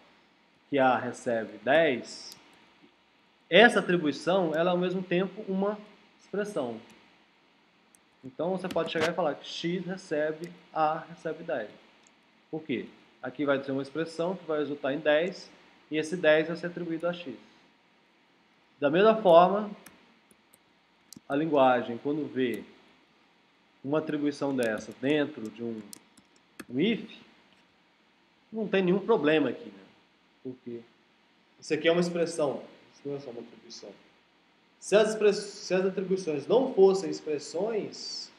que A recebe 10, essa atribuição ela é ao mesmo tempo uma expressão. Então você pode chegar e falar que X recebe, A recebe 10. Por quê? Aqui vai ter uma expressão que vai resultar em 10 e esse 10 vai ser atribuído a X. Da mesma forma, a linguagem, quando vê uma atribuição dessa dentro de um if, não tem nenhum problema aqui. Né? Por quê? Isso aqui é uma expressão, isso não é só uma atribuição. Se as atribuições não fossem expressões,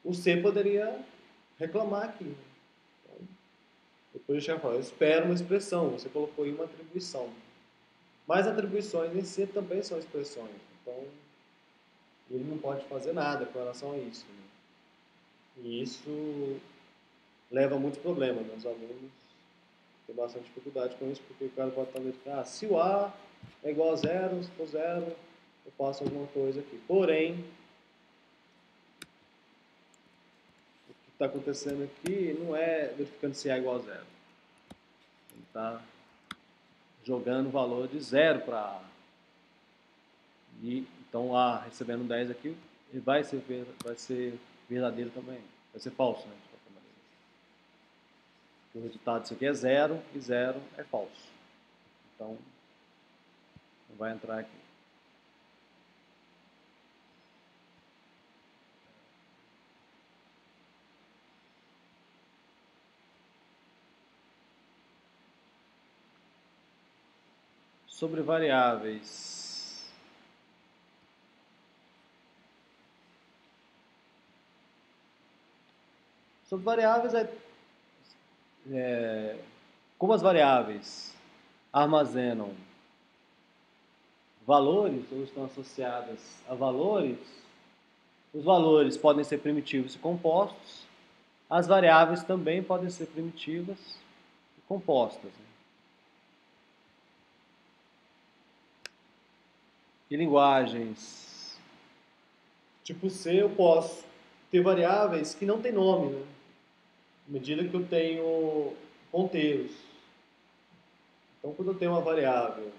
o C poderia reclamar aqui. Então, depois o chefe fala, eu espero uma expressão, você colocou aí uma atribuição. Mas atribuições em C também são expressões. Então, ele não pode fazer nada com relação a isso. Né? E isso leva a muitos problemas. Né? Os alunos têm bastante dificuldade com isso, porque o cara pode estar verificando, se o A é igual a zero, se for zero, eu faço alguma coisa aqui. Porém, o que está acontecendo aqui não é verificando se A é igual a zero. Ele está jogando o valor de zero para A. E, então, A recebendo 10 aqui, ele vai ser verdadeiro também. Vai ser falso, né? De qualquer maneira. Porque o resultado disso aqui é zero e zero é falso. Então, não vai entrar aqui. Sobre variáveis. Sobre variáveis como as variáveis armazenam valores ou estão associadas a valores, os valores podem ser primitivos e compostos, as variáveis também podem ser primitivas e compostas. Né? E linguagens tipo C, eu posso ter variáveis que não têm nome, né? À medida que eu tenho ponteiros. Então, quando eu tenho uma variável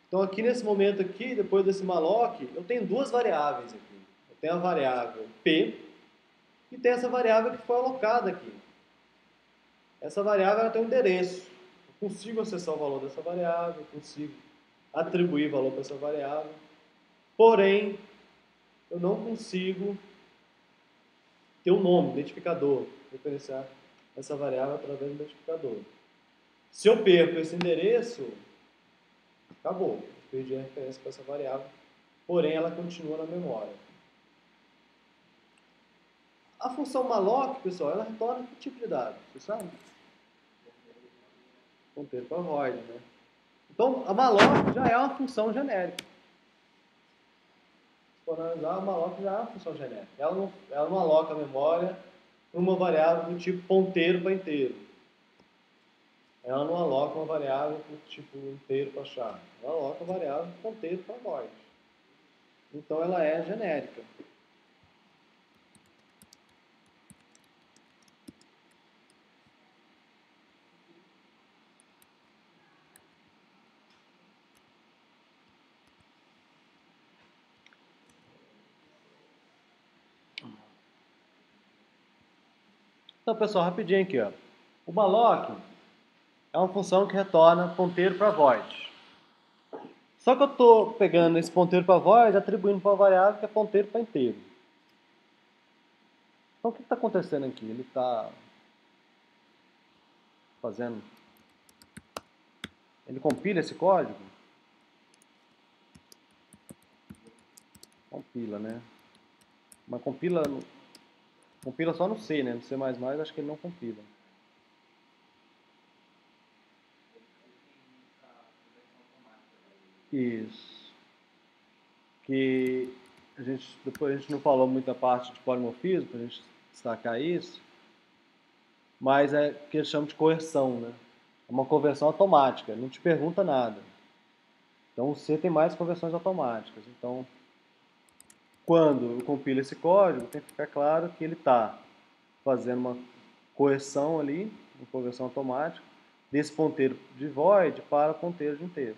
então, aqui nesse momento aqui, depois desse malloc, eu tenho duas variáveis aqui. Eu tenho a variável P e tem essa variável que foi alocada aqui. Essa variável ela tem um endereço. Eu consigo acessar o valor dessa variável, eu consigo atribuir valor para essa variável. Porém, eu não consigo ter um nome, identificador, referenciar essa variável através do identificador. Se eu perco esse endereço, acabou. Eu perdi a referência para essa variável, porém ela continua na memória. A função malloc, pessoal, ela retorna que tipo de dado? Você sabe? Ponteiro para void, né? Então, a malloc já é uma função genérica. Se for analisar, a malloc já é uma função genérica. Ela não aloca a memória numa variável do tipo ponteiro para inteiro. Ela não aloca uma variável do tipo inteiro para chave. Ela aloca a variável ponteiro para void. Então, ela é genérica. Então, pessoal, rapidinho aqui, ó. O malloc é uma função que retorna ponteiro para void. Só que eu estou pegando esse ponteiro para void e atribuindo para uma variável que é ponteiro para inteiro. Então, o que está acontecendo aqui? Ele está fazendo... Ele compila esse código? Compila, né? Mas compila só no C, né? No C++, acho que ele não compila. Isso. Que depois a gente não falou muito da parte de polimorfismo, para a gente destacar isso, mas é o que eles chamam de coerção, né? É uma conversão automática, não te pergunta nada. Então o C tem mais conversões automáticas. Então, quando eu compilo esse código, tem que ficar claro que ele está fazendo uma coerção ali, uma conversão automática, desse ponteiro de void para ponteiro de inteiro.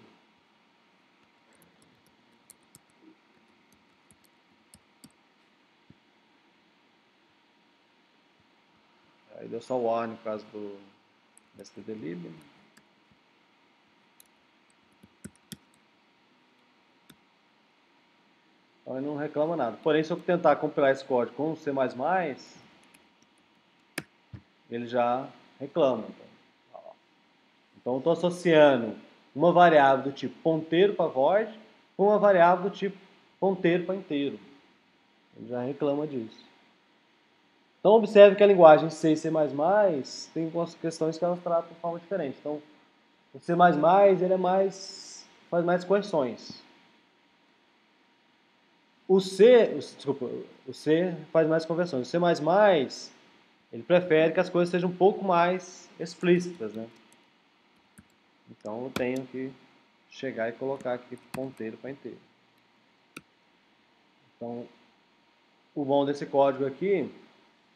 Aí deu só o warning por causa stdlib. Então ele não reclama nada. Porém, se eu tentar compilar esse código com C++, ele já reclama. Então eu estou associando uma variável do tipo ponteiro para void com uma variável do tipo ponteiro para inteiro. Ele já reclama disso. Então observe que a linguagem C e C++ tem algumas questões que elas tratam de forma diferente. Então o C++ ele faz mais correções. O C faz mais conversões. O C++ ele prefere que as coisas sejam um pouco mais explícitas, né? Então eu tenho que chegar e colocar aqui ponteiro para inteiro. Então o bom desse código aqui é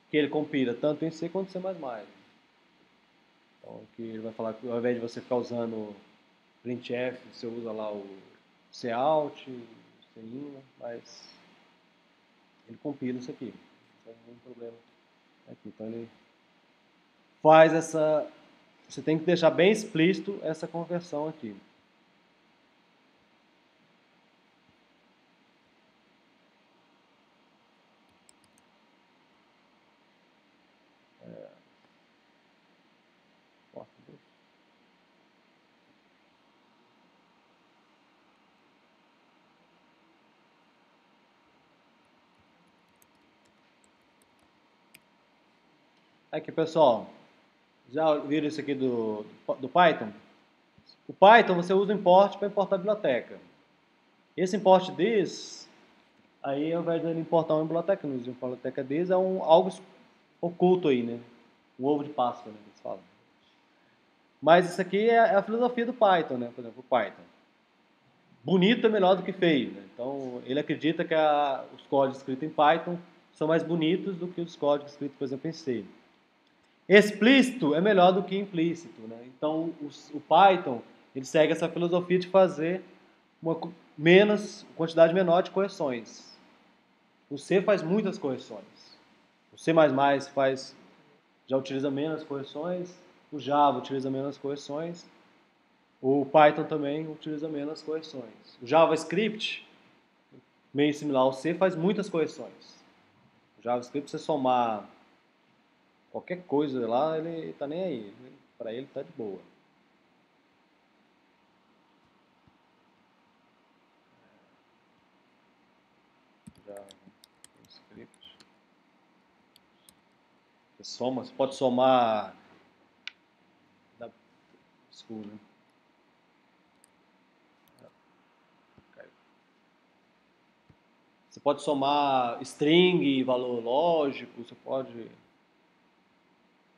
que ele compila tanto em C quanto em C++. Então aqui ele vai falar que ao invés de você ficar usando printf, você usa lá o cout, cin, mas ele compila isso aqui. Não tem nenhum problema aqui. Então ele faz essa... Você tem que deixar bem explícito essa conversão aqui. Aqui, pessoal, já viram isso aqui do Python? O Python você usa o import para importar a biblioteca. Esse import this, aí ao invés de ele importar uma biblioteca, não usa uma biblioteca this, é algo oculto aí, né? Um ovo de Páscoa, né? Que eles falam. Mas isso aqui é a filosofia do Python, né? Por exemplo, o Python. Bonito é melhor do que feio, né? Então ele acredita que os códigos escritos em Python são mais bonitos do que os códigos escritos, por exemplo, em C. Explícito é melhor do que implícito, né? Então o Python ele segue essa filosofia de fazer uma quantidade menor de correções. O C faz muitas correções. O C++ já utiliza menos correções. O Java utiliza menos correções. O Python também utiliza menos correções. O JavaScript, meio similar ao C, faz muitas correções. O JavaScript, se você somar qualquer coisa lá, ele tá nem aí. Para ele tá de boa. JavaScript. Você pode somar da school, né? Você pode somar string, valor lógico, você pode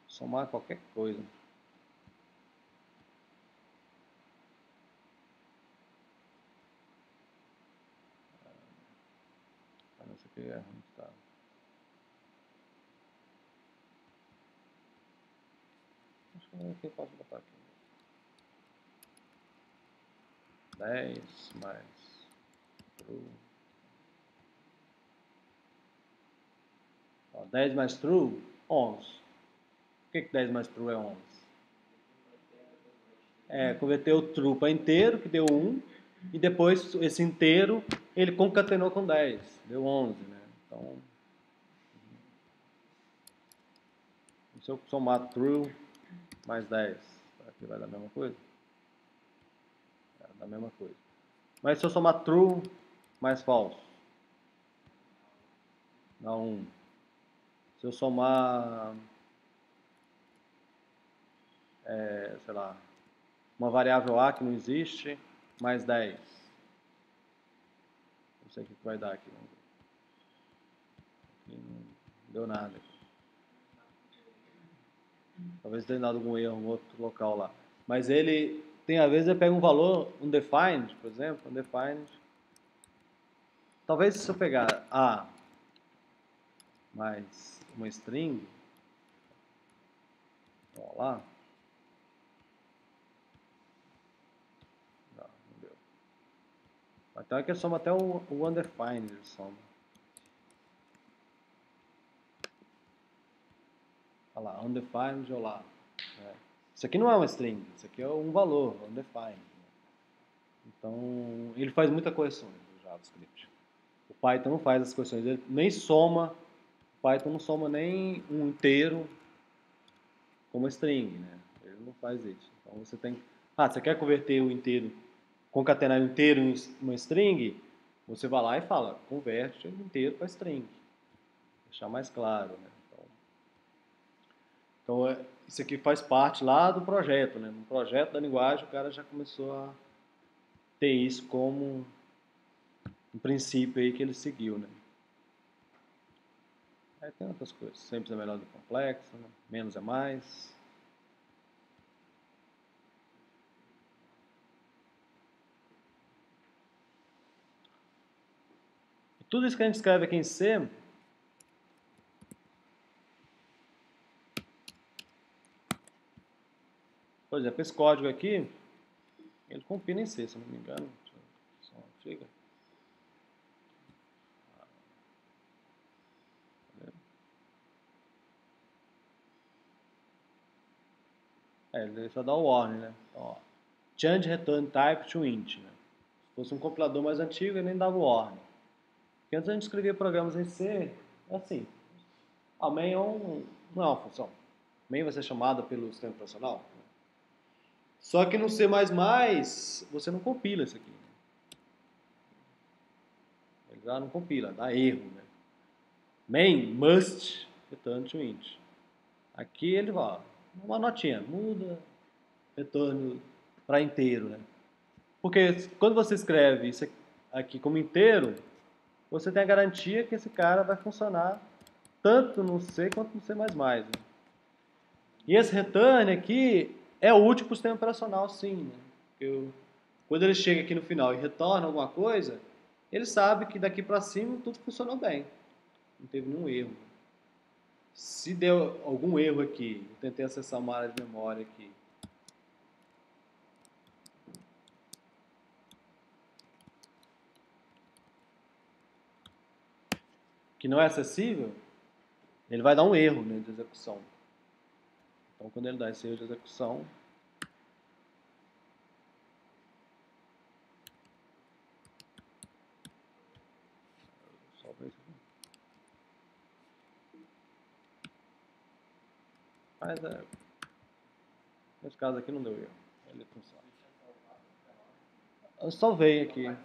somar qualquer coisa. Isso aqui é ruim, tá? Acho que eu posso botar aqui. 10 mais true. 10 mais true, 11. Por que 10 mais true é 11? Converteu o true para inteiro, que deu 1, e depois esse inteiro ele concatenou com 10, deu 11, né? Então, se eu somar true mais 10, aqui vai dar a mesma coisa? Da mesma coisa. Mas se eu somar true mais false, dá 1. Se eu somar, sei lá, uma variável A que não existe, mais 10. Não sei o que vai dar aqui. Aqui não deu nada. Talvez tenha dado algum erro em outro local lá. Mas ele, às vezes ele pega um valor undefined, por exemplo, undefined. Talvez se eu pegar A mais uma string, vamos lá. Não deu. Então é que ele soma até o undefined, ele soma. Olha lá, undefined, olha lá. Isso aqui não é uma string, isso aqui é um valor, undefined. Então, ele faz muita correção no JavaScript. O Python não faz as correções, ele nem soma, o Python não soma nem um inteiro como string, né? Ele não faz isso. Então, você tem... você quer converter o inteiro, concatenar o inteiro em uma string? Você vai lá e fala, converte o inteiro para string. Deixar mais claro, né? Então, isso aqui faz parte lá do projeto, né? No projeto da linguagem, o cara já começou a ter isso como um princípio aí que ele seguiu, né? Aí tem outras coisas. Simples é melhor do que complexo, né? Menos é mais. E tudo isso que a gente escreve aqui em C, por exemplo, esse código aqui, ele compila em C, se não me engano. Só chega. Ele só dá o warning, né? Então, ó, change return type to int, né? Se fosse um compilador mais antigo, ele nem dava o warning. Porque antes a gente escrevia programas em C, assim, a main não é uma função. Main vai ser chamada pelo sistema operacional. Só que no C++ você não compila isso aqui. Ele já não compila, dá erro, né? Main must return to int. Aqui ele vai, uma notinha, muda, retorno para inteiro, né? Porque quando você escreve isso aqui como inteiro, você tem a garantia que esse cara vai funcionar tanto no C quanto no C++. Né? E esse return aqui é útil para o sistema operacional, sim. Né? Quando ele chega aqui no final e retorna alguma coisa, ele sabe que daqui para cima tudo funcionou bem. Não teve nenhum erro. Se deu algum erro aqui, eu tentei acessar uma área de memória aqui, que não é acessível, ele vai dar um erro, né, de execução. Então, quando ele dá esse erro de execução, só ver isso aqui. Mas nesse caso aqui não deu erro. Ele funciona. Eu salvei aqui.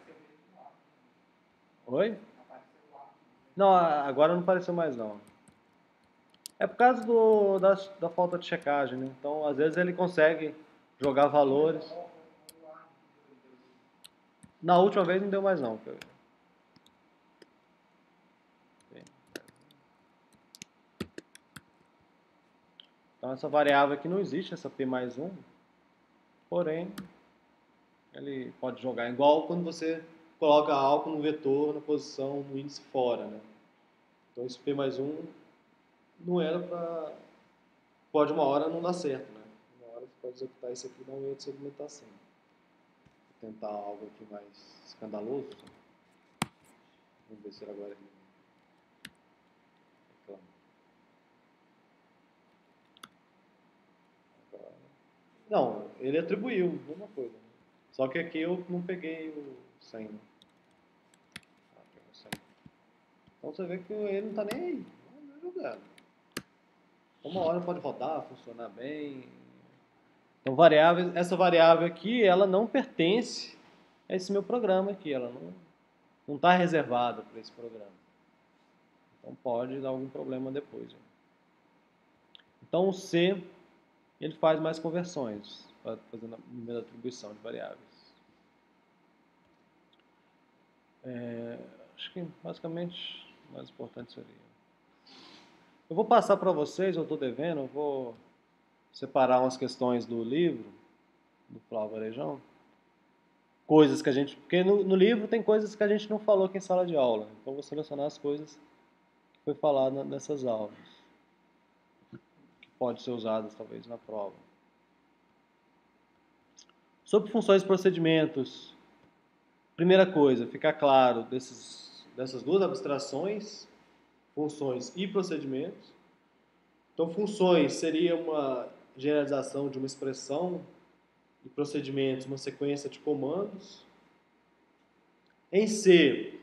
Oi? Não, agora não apareceu mais não. É por causa da falta de checagem, né? Então, às vezes ele consegue jogar valores. Na última vez não deu mais não. Então essa variável aqui não existe, essa p mais 1, porém ele pode jogar igual quando você coloca algo no vetor na posição no índice fora, né? Então esse p mais 1 não era para... Pode uma hora não dar certo, né? Uma hora você pode executar isso aqui e dar um erro de segmentação. Vou tentar algo aqui mais escandaloso. Vamos ver se agora ele reclama. Não, ele atribuiu, mesma coisa. Né? Só que aqui eu não peguei o 100. Né? Pegou 100. Então você vê que ele não está nem aí. Não está jogando. Uma hora pode rodar, funcionar bem. Então essa variável aqui, ela não pertence a esse meu programa aqui. Ela não está reservada para esse programa. Então pode dar algum problema depois. Né? Então o C, ele faz mais conversões, fazendo a número de atribuição de variáveis. Acho que basicamente o mais importante seria. Eu vou passar para vocês, eu estou devendo, eu vou separar umas questões do livro, do Flávio Varejão. Coisas que a gente... Porque no livro tem coisas que a gente não falou aqui em sala de aula. Então eu vou selecionar as coisas que foi falado nessas aulas. Que podem ser usadas talvez na prova. Sobre funções e procedimentos. Primeira coisa, ficar claro dessas duas abstrações, funções e procedimentos. Então, funções seria uma generalização de uma expressão e procedimentos, uma sequência de comandos. Em C,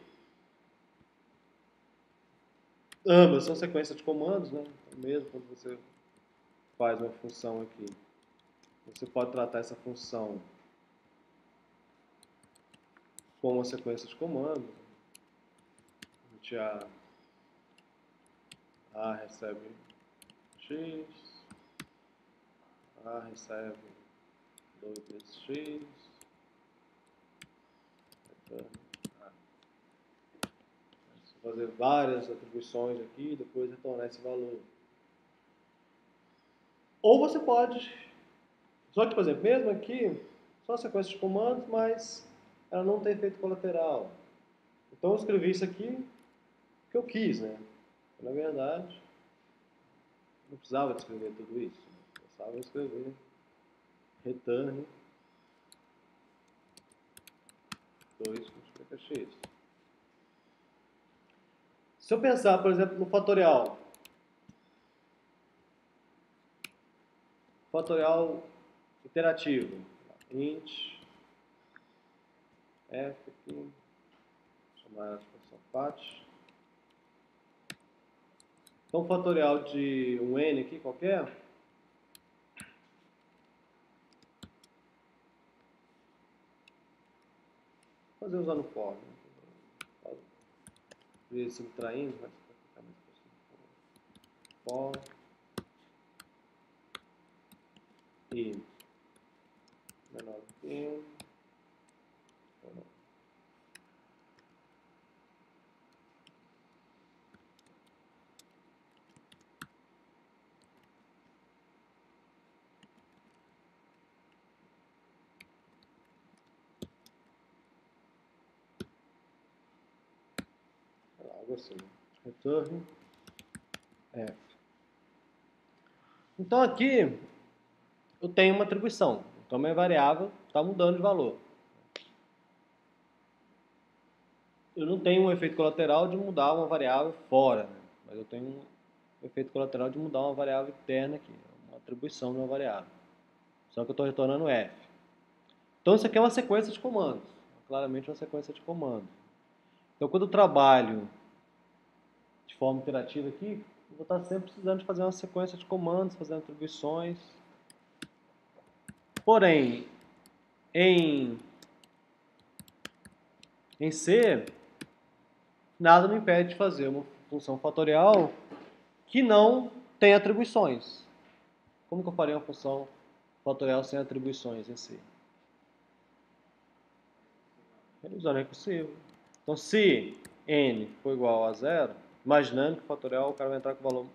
ambas são sequências de comandos, né? Mesmo quando você faz uma função aqui, você pode tratar essa função como uma sequência de comandos. A recebe x, A recebe 2 vezes x, vou fazer várias atribuições aqui, depois retornar esse valor. Ou você pode, só que, por exemplo, mesmo aqui, só uma sequência de comandos, mas ela não tem efeito colateral. Então eu escrevi isso aqui que eu quis, né? Na verdade, não precisava de escrever tudo isso. Precisava escrever return 2 multiplica x. Se eu pensar, por exemplo, no fatorial iterativo, int f aqui, chamar a expressão fat. Então, o fatorial de um n aqui qualquer, vou fazer usando for, né? Subtraindo, vai ficar mais possível. For e menor do que 1. Algo assim. Return f. Então aqui eu tenho uma atribuição. Então minha variável está mudando de valor. Eu não tenho um efeito colateral de mudar uma variável fora, né? Mas eu tenho um efeito colateral de mudar uma variável interna aqui, uma atribuição de uma variável. Só que eu estou retornando f. Então isso aqui é uma sequência de comandos, claramente uma sequência de comandos. Então quando eu trabalho de forma iterativa aqui, eu vou estar sempre precisando de fazer uma sequência de comandos, fazendo atribuições. Porém, em C, nada me impede de fazer uma função fatorial que não tem atribuições. Como que eu faria uma função fatorial sem atribuições em C? Usando recursivo. Então, se n for igual a 0, imaginando que o fatorial o cara vai entrar com valor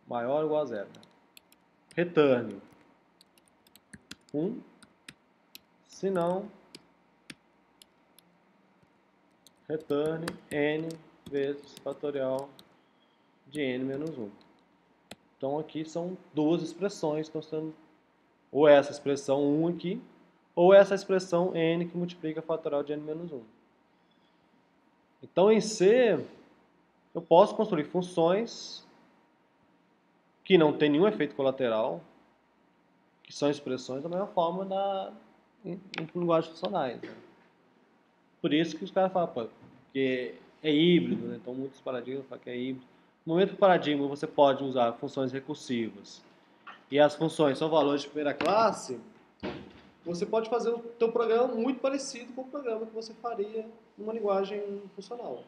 maior ou igual a 0. Né? Return 1. Se não, return n vezes fatorial de n menos 1. Então aqui são duas expressões que estão sendo, ou essa expressão 1 aqui, ou essa expressão n que multiplica a fatorial de n menos 1. Então em C, eu posso construir funções que não tem nenhum efeito colateral, que são expressões da mesma forma em linguagens funcionais. Né? Por isso que os caras falam, pô, que é híbrido, né? Então muitos paradigmas falam que é híbrido. No momento do paradigma você pode usar funções recursivas e as funções são valores de primeira classe, você pode fazer o seu programa muito parecido com o programa que você faria numa linguagem funcional.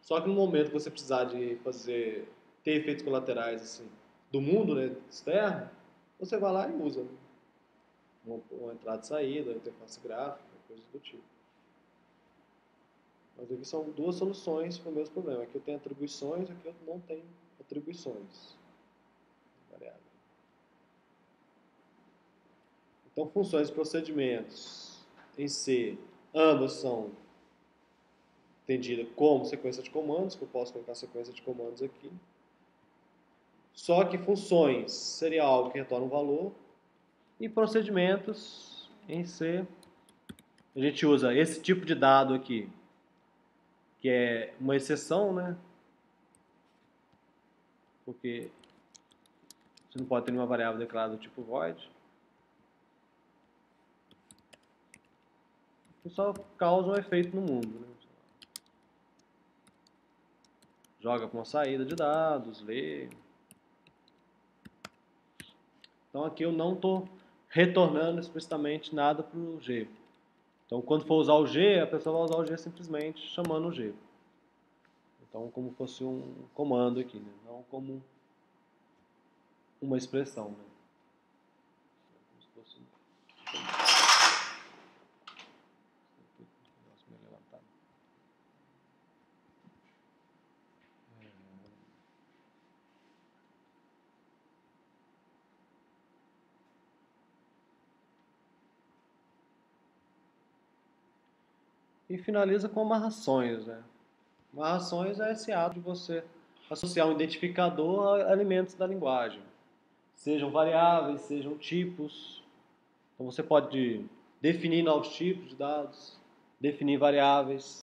Só que no momento que você precisar de ter efeitos colaterais assim, do mundo, né, externo, você vai lá e usa uma entrada e saída, uma interface gráfica, coisas do tipo. Mas aqui são duas soluções para o mesmo problema. Aqui eu tenho atribuições, aqui eu não tenho atribuições. Variável. Então, funções e procedimentos em C, ambas são entendidas como sequência de comandos, que eu posso colocar sequência de comandos aqui. Só que funções seria algo que retorna um valor, e procedimentos em C, a gente usa esse tipo de dado aqui, que é uma exceção, né? Porque Você não pode ter nenhuma variável declarada do tipo void. Isso só causa um efeito no mundo, né? Joga para uma saída de dados, lê. Então aqui eu não estou retornando explicitamente nada para o G. Então quando for usar o G, a pessoa vai usar o G simplesmente chamando o G. Então como fosse um comando aqui, né? Não como uma expressão, né? Como se fosse um... E finaliza com amarrações, né? Amarrações é esse ato de você associar um identificador a elementos da linguagem. Sejam variáveis, sejam tipos. Então você pode definir novos tipos de dados, definir variáveis,